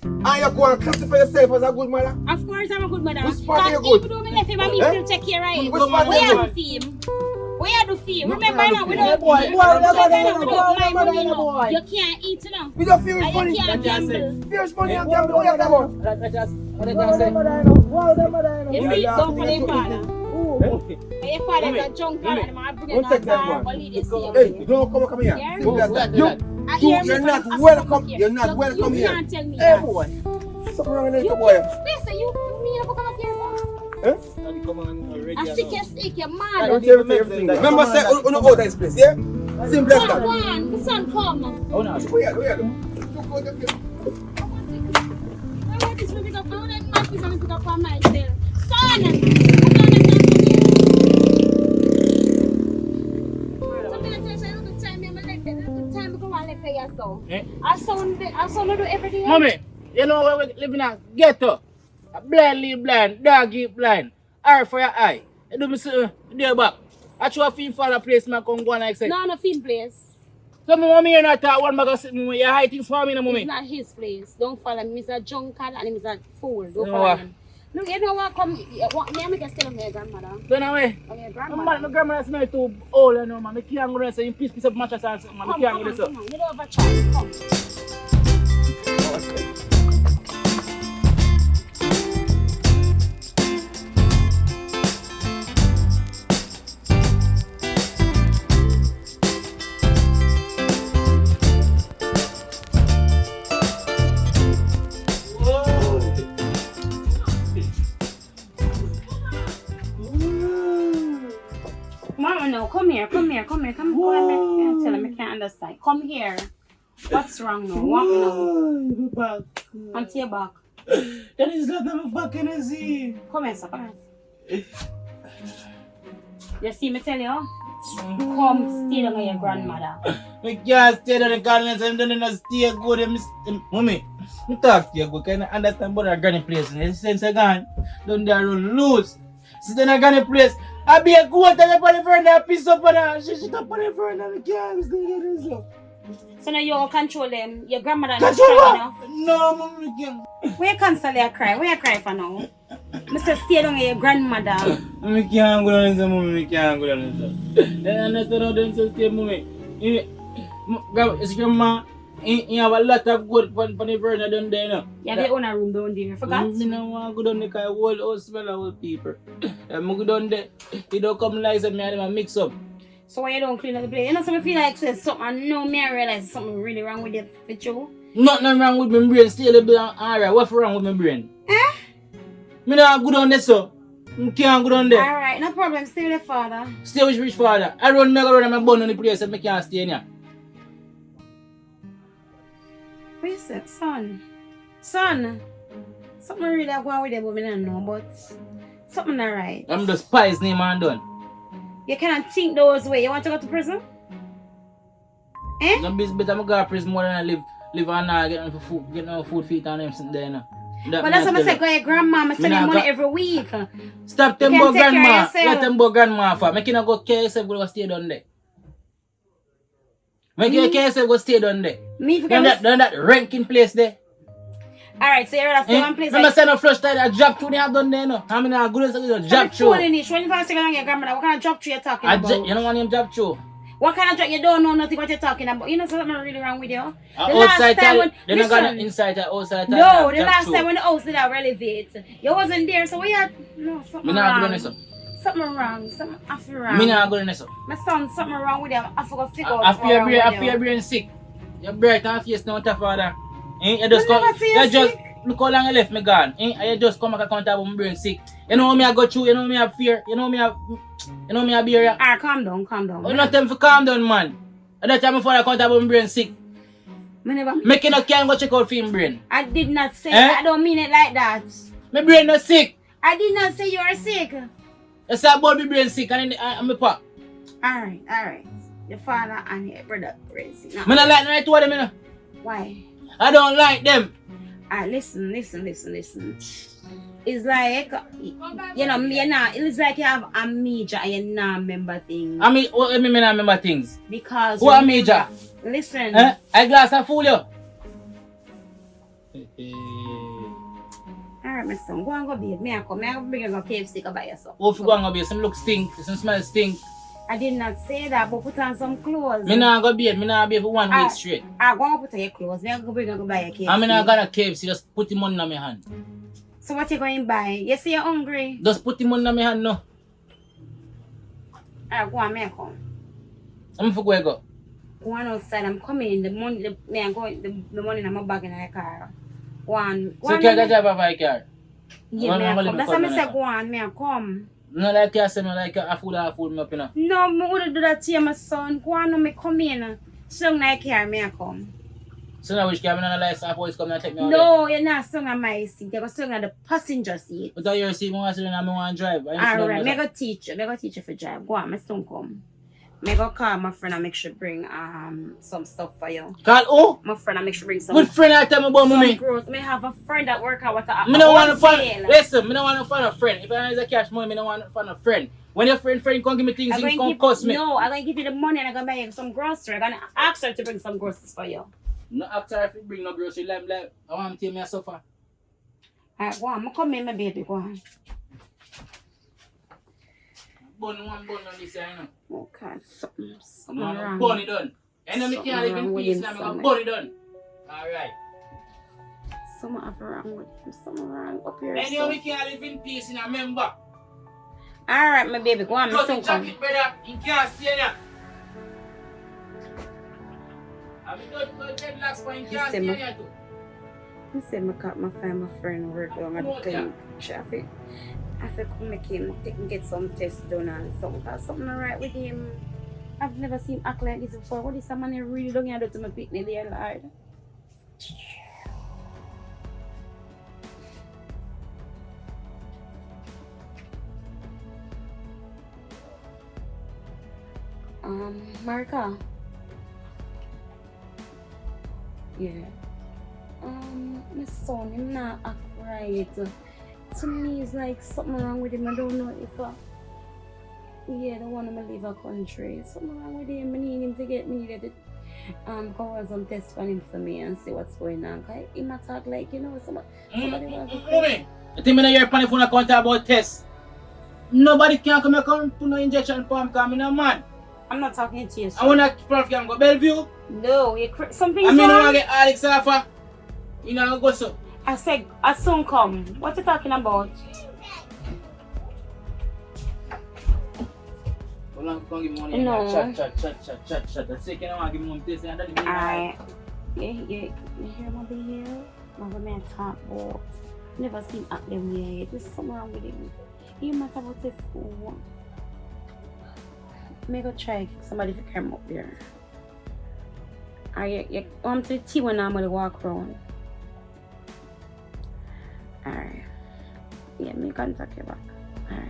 And you go and classify yourself as a good mother? Of course, I'm a good mother. Which part you Because good? even though me left him, I Eh? still take care of him. Which part Where you you good? do him? Where you do feel? No, Remember I now, don't we feel. don't Boy, remember boy, now, boy, we boy, don't my boy, money boy, now. boy. You can't eat now. We don't feel And funny. you can't gamble. Fierce money and gamble. What you talking about? What I just Wow, them mother, you know. Wow, them mother, you You know. see, Yeah, don't for yeah. your father. And your father is a junk and I'm bringing Don't take that a one. bar, lead the same Hey, way. don't come here. Yeah? Think that. You, I hear me you're from not a welcome. come here. You're not welcome You here. can't tell me Hey, that. boy. Something wrong with You this boy. listen, you me never come up here, sir. come on already. I stick your stick, you're I mad. don't tell you everything. Remember, say, no out of this place, yeah? Simple as Come that. on, the sun come. Oh, no. Where you took out the place. I want this to pick up, I want that mad people to pick up on myself. Son! Eh? I saw do everything. Mommy, you know where we live in a ghetto? A blind leave blind, dog eat blind. Eye for your eye. You do me see there back. I try to feel for the place, man, come go and like say. No, no, film place. So my mommy, you're not that one bag of sit me. You hide things for me, no It's mommy. not his place. Don't follow him. He's a drunkard and he's a fool. Don't You know follow what? him. Look, you know what? Come, me can stay with my grandmother. Turn away. Or your My grandmother. grandma smell too old, you know, man. I can't go there and say, you piece of mattress and something, man. I Come, can't come go on, there, come on. You don't have a choice. Come. Mama, no, come here. Come on, tell him I can't understand. Come here. What's wrong now? What now? Back. Onto your back. That is not my back in the sea. Come here, sir. Come here. You see me tell you? Come stay down with your grandmother. I can't stay there in the corner and then I stay good. Mommy, I talk to you good. Can I understand about a granny place? In the sense of gone, don't there run loose. Sit in a granny place. I be a goat and I put it for her piece up on her. She should have put it for her and I can't stay there. So. So now you control them. Your grandmother not Control strong what? enough. No, mommy, I can't. Where you constantly cry? Where you cry for now? Mr. Stay down with your grandmother. I can't go down there, mommy. I can't go down there. I understand how them say stay, mommy. It's grandma. You have a lot of good for the version down there, you know. You have your own room down there. Forgot? I don't want to go down there because old house smell of old people. I go down there. You don't come like me and them mix up. So why you don't clean up the place? You know, so I feel like there's something. No, me I realize something really wrong with you, with you. Nothing wrong with my brain. Still a bit alright. What's wrong with my brain? Me not go down there, so. I can't go down there. Alright, no problem. Stay with the father. Stay with rich father. I run mega run and I burn on the place and I can't stay in here. What you say? Son. Son. Something really going with them, but I don't know, but something not right. I'm just pies name and done. You cannot think those way. You want to go to prison? Eh? I'm better go to prison more than I live and get no food feet and them sitting there. No. But that's what I said, go your grandma. I send you money every week. Stop them You boy can take care of grandma. yourself. Let them boy grandma for. Make you not go care yourself, go stay down there. Make you care yourself, go stay down there. Me for Down that ranking place there. Alright, so you're at the one place. Remember saying a flush tide, a job through they have done there, no? How many are good as a job through? When you first say your grandmother, what kind of job through you talking about? You don't want him job through. What kind of job? You don't know nothing what you're talking about. You know something really wrong with you? Outside time, they don't got inside time, outside time. No, the last time when the house did that relevate, you wasn't there, so we had no something Me not good on wrong. this. Something wrong, something I feel wrong. Me not good on this. My son, something wrong with him. I forgot to figure out. I feel your brain sick. Your bright and face now tough father. You just Me come, never see you sick. look how long you left me gone. And you just come back and count about my brain sick. You know me I go through, you know me have fear, you know me I be here. Alright, calm down. You not tell me to calm down, man. At that time before I count about my brain sick. Me never. Make you not can go check out for him brain. I did not say that. I don't mean it like that. My brain not sick. I did not say you are sick. You say about my brain sick and my pop. Alright. Your father and your brother brain sick. I don't like the two of them, you know. Why? I don't like them. Alright, listen. It's like, you know, it's like you have amnesia and you not remember things. I mean, what do you mean I remember things? Because Who am major? listen. I glass and fool you. Alright, my son, go and go bathe. Me I come bring you go KFC go buy yourself. Oh, if you go and go be some look stink, some smell stink. I did not say that, but put on some clothes. Me not go be for 1 week straight. I go and put on your clothes. Me I go bring you go buy your KFC. I mean, I got a KFC, just put the money in my hand. So what you going to buy? You say you're hungry? Just put the money in my hand now. Alright, go on, me I come. I'm for go. Go on outside, I'm coming. The money in my bag in the car. Go on. So you can't drive a bike car? Yeah, me I come. That's why I say go on, me I come. No like you say me like a fool me up, you know. No, me wouldn't do that to you, my son. Go on, me come in. So like here, me I come. So now which car, me not like some police come and take me out No, you're not sitting on my seat. You're sitting on the passenger seat. there. But I hear see me want to sit and I want to drive. Alright, me go teach you. Me go teach you for drive. Go on, my son come. Me go call my friend and make sure bring some stuff for you. Call who? My friend and make sure bring some. What friend I tell me about some mommy? growth. Me have a friend that work out with a Me don't want to find. sale. Listen, me don't want to find a friend. If I have cash money, me don't want to find a friend. When your friend come give me things, you come cost me. No, I'm going to give you the money and I'm going to buy you some groceries. I'm going to ask her to bring some groceries for you. No after if you bring no grocery, like I want to take me a suffer. Alright, go on. I'm coming, my baby. Go on. One on this side, you know. Okay, something Man, wrong. burn it done. And then me Something can't live wrong in with peace him now, I'm somewhere. burn it done. Alright. Something wrong with him. Something wrong up here. And you can't live in peace, you know, remember. Alright, my baby. Go on. My Cut son the come. jacket, brother. You can't stay there. I mean, don't dreadlocks, but you can't stay Listen, there too. I said I find my friend work down at the clinic. Traffic. I feel come make him take and get some tests done and something alright with him. I've never seen him act like this before. What is someone really don't do to my picnic there, Lord? Marika. Yeah. My son, him not act right. To me, it's like something wrong with him. I don't know if the one to leave a country. Something wrong with him. I need him to get me to go on some tests on him for me and see what's going on. Cause he might talk like, you know, somebody want to Mommy, I think I hear on phone account about tests. Nobody can come and put no injection for him because I'm a man. I'm not talking to you, sir. I want to prof can go Bellevue. No, something's I mean, I wrong. want to get Alex Alpha. You know, go so. I said, I soon come. What you talking about? Hold on, come give me money. No. Chat. That's it, I want to give me money. This and that. You hear my behavior? My man talk about. Never seen act them way yet. There's something wrong with him. He matter about his school. May go try somebody to come up there. You want to the tea when I'm gonna walk around. Alright. Yeah, me contact you back. Alright.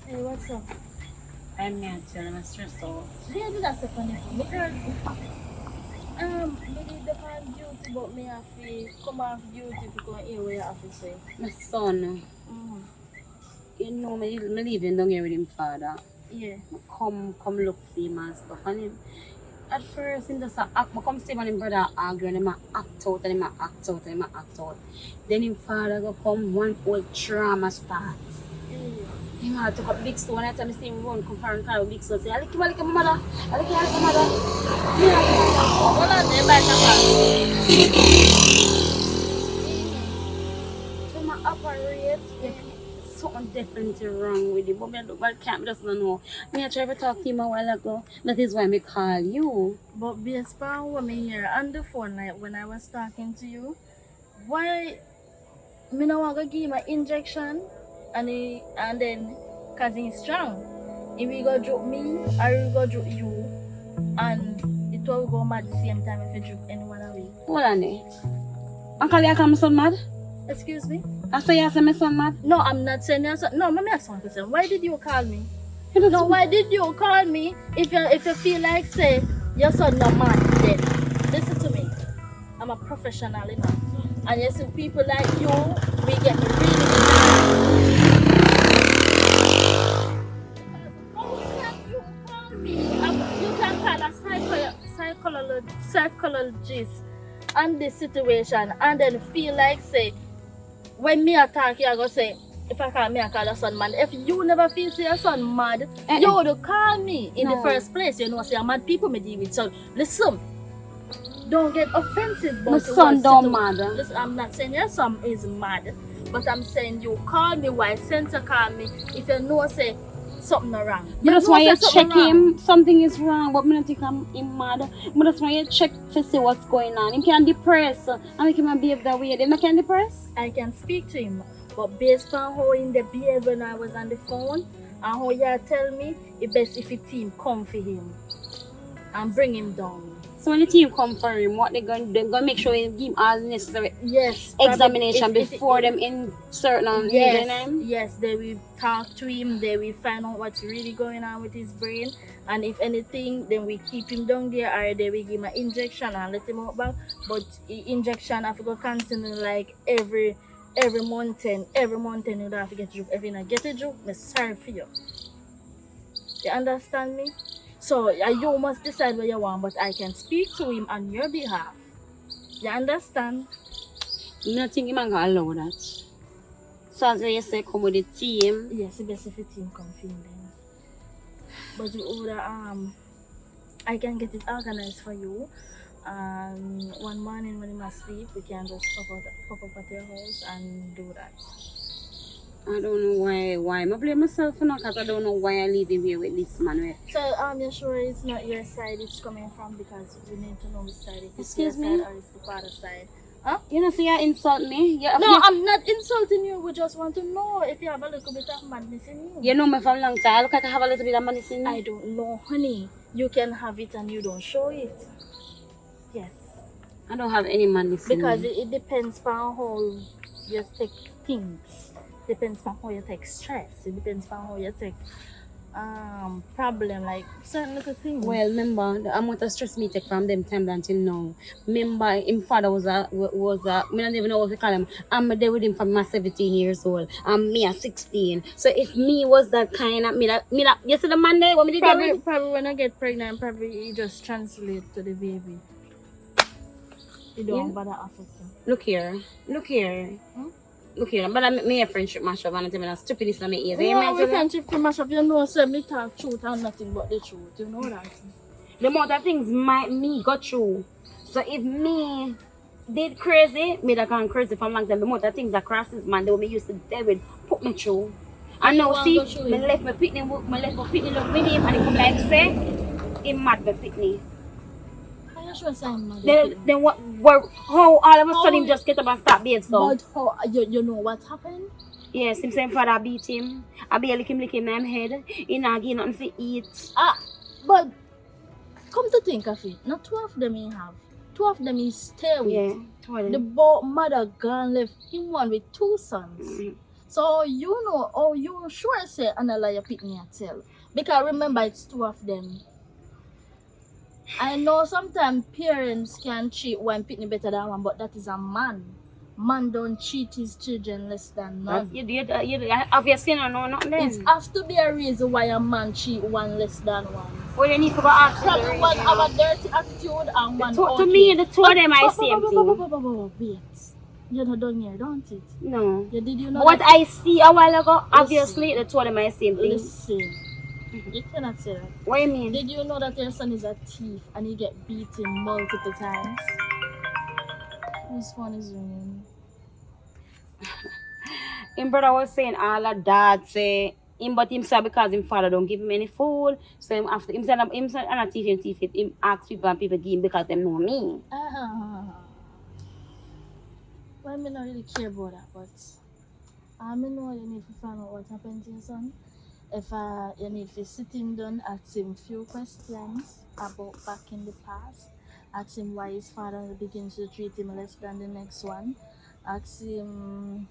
Hey, what's up? I'm natural, I'm stressed out. Yeah, do that second thing. Because me did the on duty, but me have to come off duty to go here where you have to say. My son, you know me living down here with him father. Yeah. Come look for him and stuff. And him, at first him just act, but come see when him brother argue and him a act out and him a act out and him a act out. Then him father go come one whole drama start. Him had to cut big stone and I tell me see him run come from the car with big stone say, I like my mother. I like my mother. Hold on, they back So my operate, something definitely wrong with it. But I look, I can't just don't know. Me I tried to talk to him a while ago. That is why I call you. But based on what me hear on the phone, like when I was talking to you, why me no want to give him an injection and then cause he's strong. If he go drop me or he go drop you and it will go mad the same time if you drop anyone away. Hold on there. Uncle, you call my son mad? Excuse me? I say you say my son mad? No, I'm not saying you're no, let me ask one question. Why did you call me? He doesn't- No, why did you call me if you feel like say your son not mad then? Listen to me. I'm a professional, you know. And you see people like you, we get me really you can call a psychologist on this situation and then feel like say when me attack you I go say if I call me I call a son mad. If you never feel say your son mad, you would call me in the first place. You know say I'm mad people me deal with. So listen, don't get offensive but My son don't mad. Listen, I'm not saying your son is mad, but I'm saying you call me why sense call me if you know say something wrong. But that's know why say you something check wrong. him. Something is wrong, but I don't think I'm mad. But that's why you check to see what's going on. He can depress and make him behave that way. Then I can depress. I can speak to him, but based on how in the behavior when I was on the phone and how you tell me, it's best if the team come for him and bring him down. So when the team come for him, what they're gonna make sure they give him all the necessary Yes. examination if- before them insert on Yes, him. yes, they will talk to him, they will find out what's really going on with his brain, and if anything, then we keep him down there or they will give him an injection and let him out back. But the injection have to go continue like every month you don't have to get drip. If you not get a drip, I'm sorry for you. You understand me? So you must decide what you want, but I can speak to him on your behalf. You understand? I don't think him gonna allow that. So as you say, come with the team. Yes, the best if the team come for him then. But you order I can get it organized for you. One morning when you must sleep, we can just pop up at your house and do that. I don't know why. I blame myself for because I don't know why I leave him here with this man. Right? So you're sure it's not your side it's coming from because we need to know which side if it's Excuse your me? side or it's the father's side. You know, see, you insult me. No, I'm not insulting you. We just want to know if you have a little bit of madness in you. You know me from a long time. I look like I have a little bit of money in I me. don't know, honey. You can have it and you don't show it. Yes. I don't have any money in Because me. it depends on how you take things. Depends on how you take stress. It depends on how you take problem, like certain little things. Well, remember the amount of stress me take from them time until now. Remember, him father was a me don't even know what to call him. I'm there with him from my 17 years old. And me at 16. So if me was that kind of you see the man there what me did there with him? Probably when I get pregnant, probably you just translate to the baby. You don't Yeah. bother affecting. Look here. Hmm? Look here. But I me a friendship mash up and I tell me that stupidness in my ears. You No, hear me we tell you? friendship to mash up. You know, say me talk truth and nothing but the truth. You know that. The amount of things me got through. So if me did crazy, me that gone crazy for a long time. The amount of things that crosses man, they me used to deal with, put me through. And You now want see, go through me it? left my pitney look with him and he come like say, he mad my pitney. Are you sure saying mother? Then how all of a sudden How- him just get up and start behave so? But how you know what happened? Yes, him saying father beat him. I be lick him in my head. He not give nothing to eat. But come to think of it, not two of them he have. Two of them he stay with. Yeah, told The him. both mother gone left him one with two sons. Mhm. So you know, oh you sure say another you pick me a tell. Because remember it's two of them. I know sometimes parents can treat one pitney better than one, but that is a man. Man don't treat his children less than none. You obviously don't know nothing then. It has to be a reason why a man treat one less than one. Well, you need to go ask Probably the one reason. have a dirty attitude and one To me, the two of them are the same thing. Wait. You're not done here, don't it? No. Yeah, did you know What that? I see a while ago, obviously the two of them are the same thing. Listen. You cannot say that. What do you mean? Did you know that your son is a thief and he get beaten multiple times? Whose phone is ringing? Him brother was saying all of that, say him but him say because him father don't give him any food. So him after him said I'm not thief him ask people and people give him because they know me. Well, me not really care about that, but I know you need to find out what happened to your son. If you need to sit him down, ask him few questions about back in the past. Ask him why his father begins to treat him less than the next one. Ask him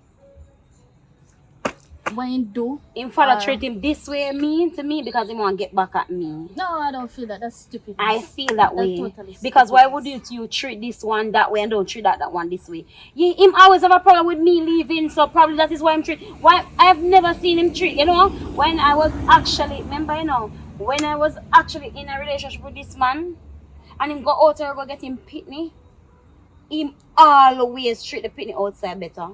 what he do. Him father treat him this way mean to me because he want to get back at me. No, I don't feel that. That's stupid. I feel that way. totally Because why stupid. would you treat this one that way and don't treat that one this way? Him always have a problem with me leaving, so probably that is why I'm treat. Why I've never seen him treat, when I was actually, remember, when I was actually in a relationship with this man and him go out there go get him pitney, him always treat the pitney outside better.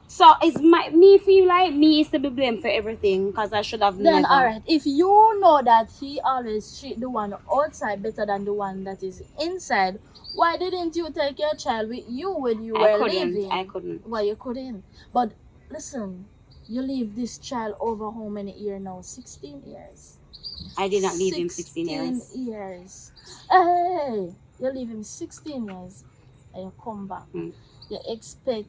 So it's me feel like me is to be blamed for everything because I should have Then never. alright, if you know that he always treat the one outside better than the one that is inside, why didn't you take your child with you when you were leaving? I couldn't. Why you couldn't? But listen, you leave this child over how many years now? 16 years. I did not leave him 16 years. 16 years. Hey, you leave him 16 years and you come back. Mm. You expect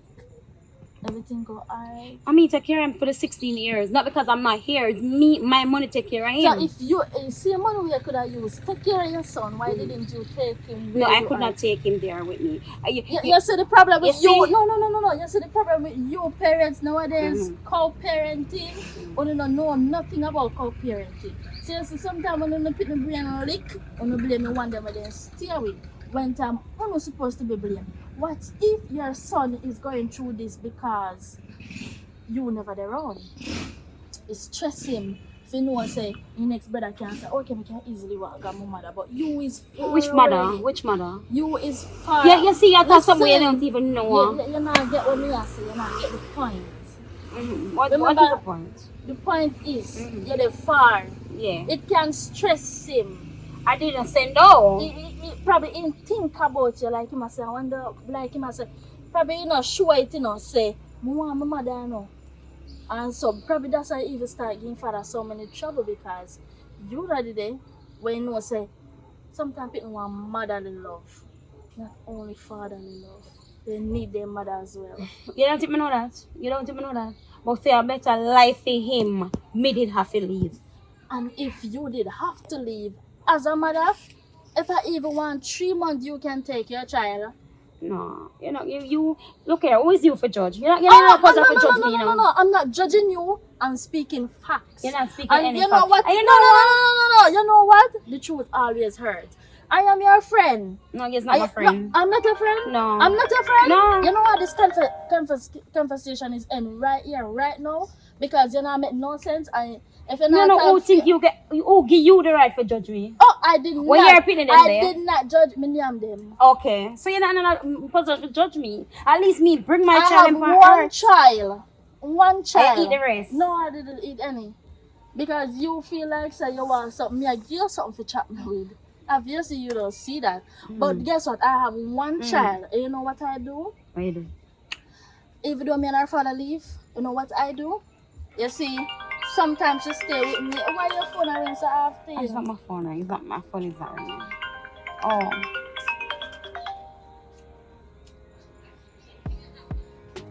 everything go alright. I mean, take care of him for the 16 years. Not because I'm not here. It's me, my money take care of So him. if you see money we could have used, take care of your son. Why didn't you take him? No, where I you could are? not take him there with me. You see the problem with You you. see? No. You see the problem with you parents nowadays. Co-parenting. You don't know nothing about co-parenting. So you see, sometimes when you put the brain lick, you blame the one them when they stay with. When time you're not supposed to be blamed. What if your son is going through this because you never there on? It stress him. If you know, say your next brother can say, okay, we can easily walk my mother, but you is far Which mother? away. Which mother? You is far. Yeah, you see, I thought something you Listen, don't even know. you not get what me I say. You not get the point. What is Remember- the point? The point is, you're the far. Yeah. It can stress him. I didn't say no. He probably in think about you like him. I say, I wonder, like him. I say, probably you not sure it. Say, I want my mother know. And so probably that's why he even start giving father so many trouble because you already there when you know say sometimes people want motherly love, not only fatherly love. They need their mother as well. You don't even know that. You don't even know that. But say a better life for him. Me did have to leave. And if you did have to leave as a mother, if I even want 3 months, you can take your child. No, you look here. Who is you for judge? You're not person for judge me, no. I'm not judging you. I'm speaking facts. You're not speaking And any you know fact. what? And you No, know no, what? no, no, no, no. You know what? The truth always hurts. I am your friend. No, he's not my friend. No, I'm not your friend. No. I'm not your friend. No. You know what? This conversation is end right here, right now, because you know make no sense. If you're No, not who think you get? Who give you the right for judge me? Oh, I did not. What your opinion is I there? did not judge me name them. Okay, so you're not supposed to judge me. At least me bring my I child have in for one earth. child. One child. I eat the rest. No, I didn't eat any. Because you feel like say you want something, me I give you something for chat me with. Obviously you don't see that. But guess what? I have one child. And you know what I do? What you do? Even though me and her father leave, you know what I do? You see, sometimes she stay with me. Why your phone ring so often? It's not my phone. It's not my phone. It's not ringing. Oh.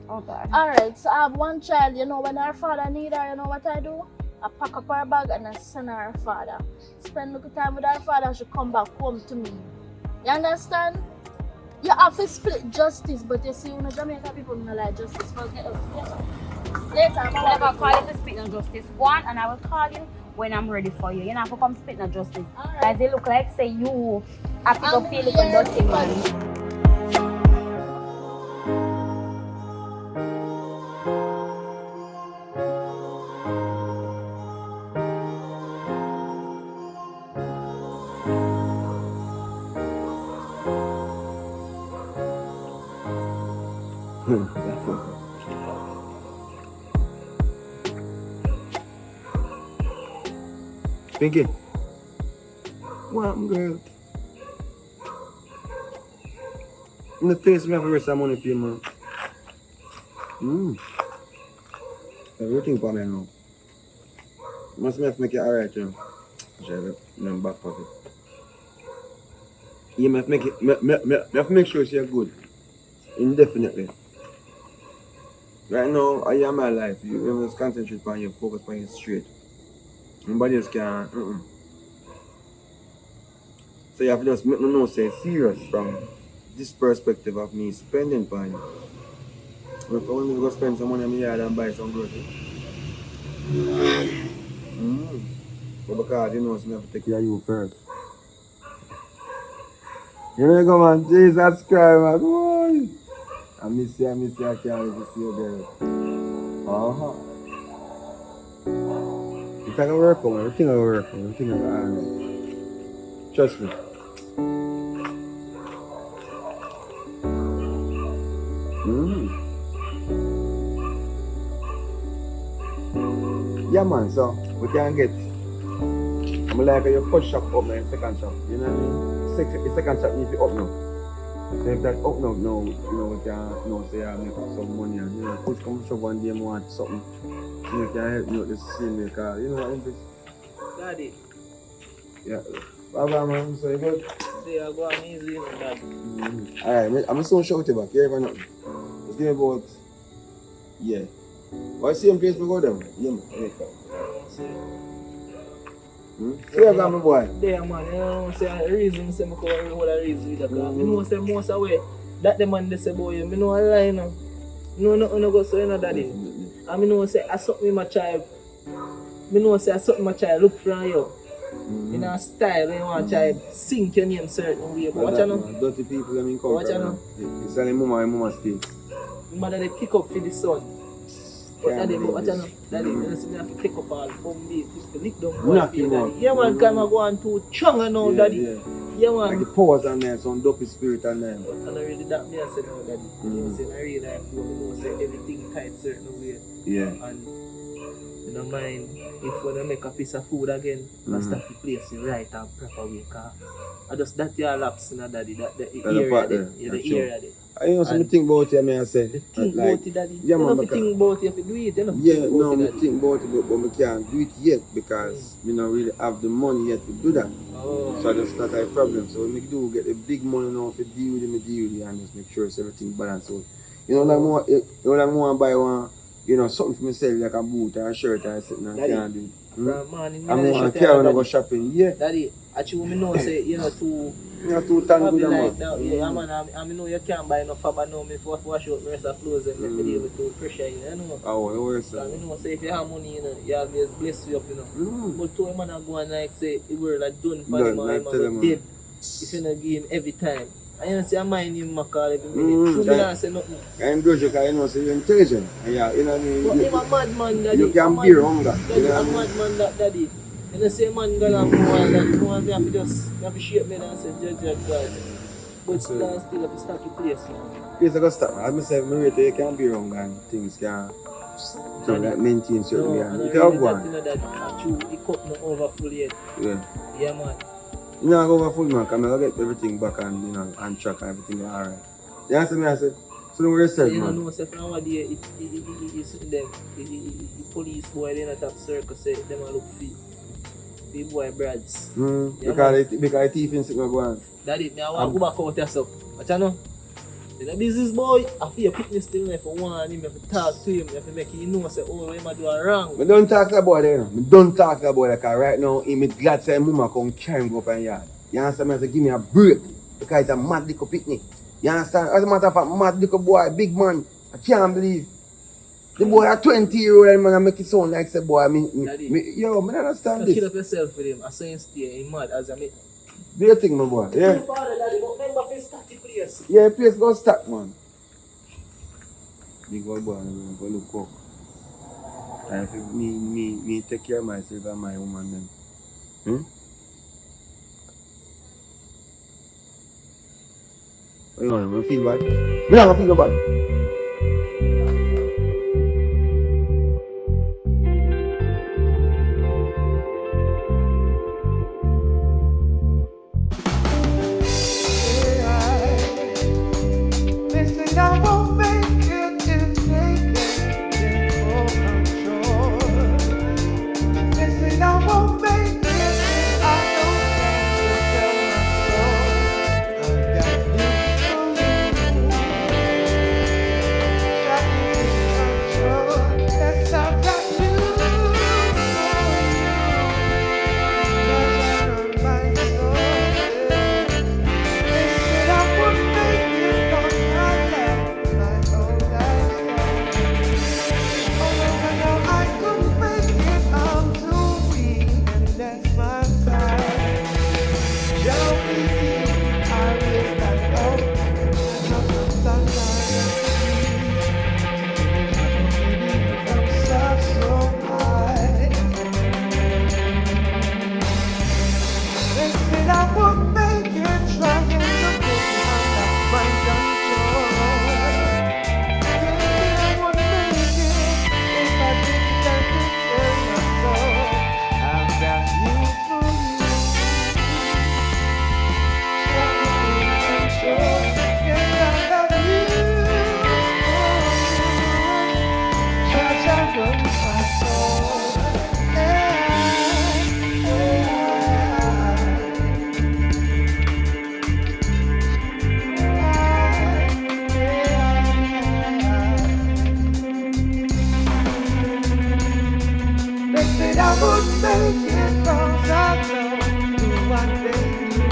Oh God. Alright, so I have one child. You know when her father need her, you know what I do? I pack up her bag and I send her her father. Spend little time with her father, she come back home to me. You understand? You have to split justice, but you see, when the Jamaican people don't like justice, forget us. Later, I'm I never call you to speak no justice. Go on and I will call you when I'm ready for you. You know, have to come speak no justice. Alright. As they look like, say you have to go I'm feel it here and dirty for man. Pinky. What happened, girl? In the place me have to raise some money for you, man. Everything for me now. Must have to make it alright, you know. I have it in my back pocket. You must make it, me have to make sure she's good. Indefinitely. Right now, I am my life. You must concentrate on your focus on your straight. Nobody else can. So you have to just make me know, say, serious from this perspective of me spending on you. If I want to go spend some money on my yard and buy some groceries. But because you know, so I have to take care of you first. You know, come on, Jesus Christ, man. Boy. I miss you, I can't wait to see you there. If I can work on everything will work on, everything will be alright. Trust me. Yeah man, so we can get I'm like your first shop up now, second shop. You know what I mean? The second shop needs to up now. So if that up now, you know, we can say I make up some money and you know, push come shop one day want something. You know, can help me out the same way, cause you know what Daddy, yeah. Bye man, so you good? say I go on easy, Daddy. Alright, I'm so shout you back, you ever nothing. Just give me about Why same place we go them? Yeah man. See you got my boy. There man, you know say a reason say me come and hold a reason with that. Me know say most away that the man they say boy you, me know a lie now. No nothing no go so you know daddy. And me know say I suck me my child. Me know say I suck my child look from you. In a style when you want child sink your name certain way. But watch you know. Dirty people I mean come Watch you know. It's only mama stay. Mother they pick up for the son. But daddy, but watch you know. Daddy, you see me have to pick up all home beef. Just to lick down boy Knock feet, him daddy. out. Yeah man, come and go on too chunga now daddy. Yeah Like man. the powers on there, some dopey spirit on there. But I don't really that me I say no daddy. You know say I really like you know say everything tight certain way. Yeah. And you don't mind if when I make a piece of food again, I start to place it right and proper way. Cause I just that your laps, daddy. That the area there. Yeah, the area there. I know something think about it, I say. The think like, about it, daddy. yeah, You man, know if you think about it, if you do it, you know. yeah, think no, about I it, daddy. think about it, but we can't do it yet because we don't really have the money yet to do that. Oh. So that's not a problem. So when we do get the big money now for deal with it and just make sure it's everything balanced out. You know, like more buy one, you know, something for myself like a boot or a shirt or something. I Daddy, can't do it. From morning, I'm going to carry on go shopping, yeah. Daddy, Actually, me know say you know too. You're too tangled Probably with like them. that, yeah, man. I know you can't buy no fab. I know me for wash out my rest of clothes and let me deal with the pressure, you know. Oh, no worries, So, sir. you know, say if you have money, you know, you always bless you up, you know. But to a man, I go and like say, the world are done for Done, him, like and tell him him, are dead. If you don't give him every time. And you know, say, I mind him, I call every minute. True, me that- not say nothing. I'm Dojo, because you know, so you're intelligent. And yeah, you know, But him a madman, daddy. you can A bear mad- hunger. Daddy, You know a what I mean? madman, that daddy. You know, say, man, God, I'm more daddy. You want me have to just, you have to shape me and say, judge God. But still, I still have to start your place, you know. Yes, I got stop. As I said, my rate, you can't be wrong and things can so like maintain certain No, way. and And I you can't really go that, on. you know, that true, the cup not over full yet. Yeah. Yeah, man. You know, I go over full man, because I get everything back and, you know, on track and everything alright. You understand me? I said, so don't worry So yourself, you know, man. no, say from nowadays, it's them, the police boy, they not have circus, say, them a look for the boy brads. Yeah, Because the thief in signal go on. That it, me I want to go back out there, so. But you know, in a business boy, I feel you pick me still if you want him, if you talk to him, if you make him know, say, oh, him a do a wrong. I don't talk to the boy there, you know. I don't talk to the boy because right now, I'm glad say mama come carry him go up in yard. You understand me? I say, give me a break because it's a mad little picnic. You understand? As a matter of fact, mad little boy, big man. I can't believe. The boy a 20-year-old man and make it sound like say boy, yo, I don't understand You this. kill up yourself with him, I saw him stay, him mad, as I make. Do you think, my boy? Yeah. True father, daddy, but remember if it's static place. Yeah, place go stack, man. Big old boy, I'm going to look cook. And if me take care of myself and my woman then. Oh, you want to feel bad? Me not feel bad. Listen, I won't make it if they get in full control. Listen, I won't make it if I don't stand to sell my soul. I've got news for you. Try to control. Yes, I've got news for you. 'Cause I run my soul. They said I would make it on my left, my own lifestyle. Oh no, I could make it, I'm too weak, and that's my time. Jump easy, I will not go. I'm so high. They said I would make it, trying to put me under my control. They said I would make it if I didn't have to sell my soul. I've got news for you. Trying to control. Yes, I've got news for you. Judge, I run my soul. They said I would make it, 'cause I know what they do.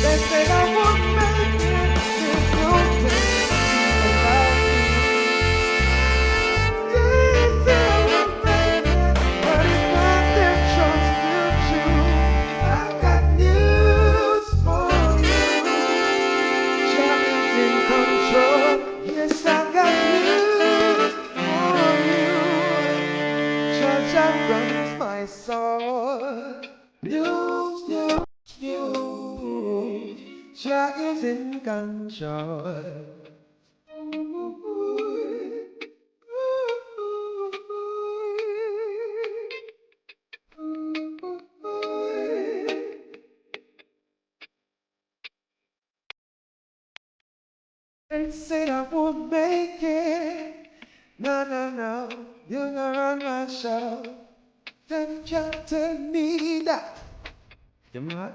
They said I would make it if you think about me. They said I would make it, but it's not their choice to choose. I've got news for you. Johnny's in control. Yes, I've got news for you. Judge, I runs my soul. News, news, news. Jah is in control. They said I would make it. No, no, no, you're gonna run my show. Then you tell me that. Come on.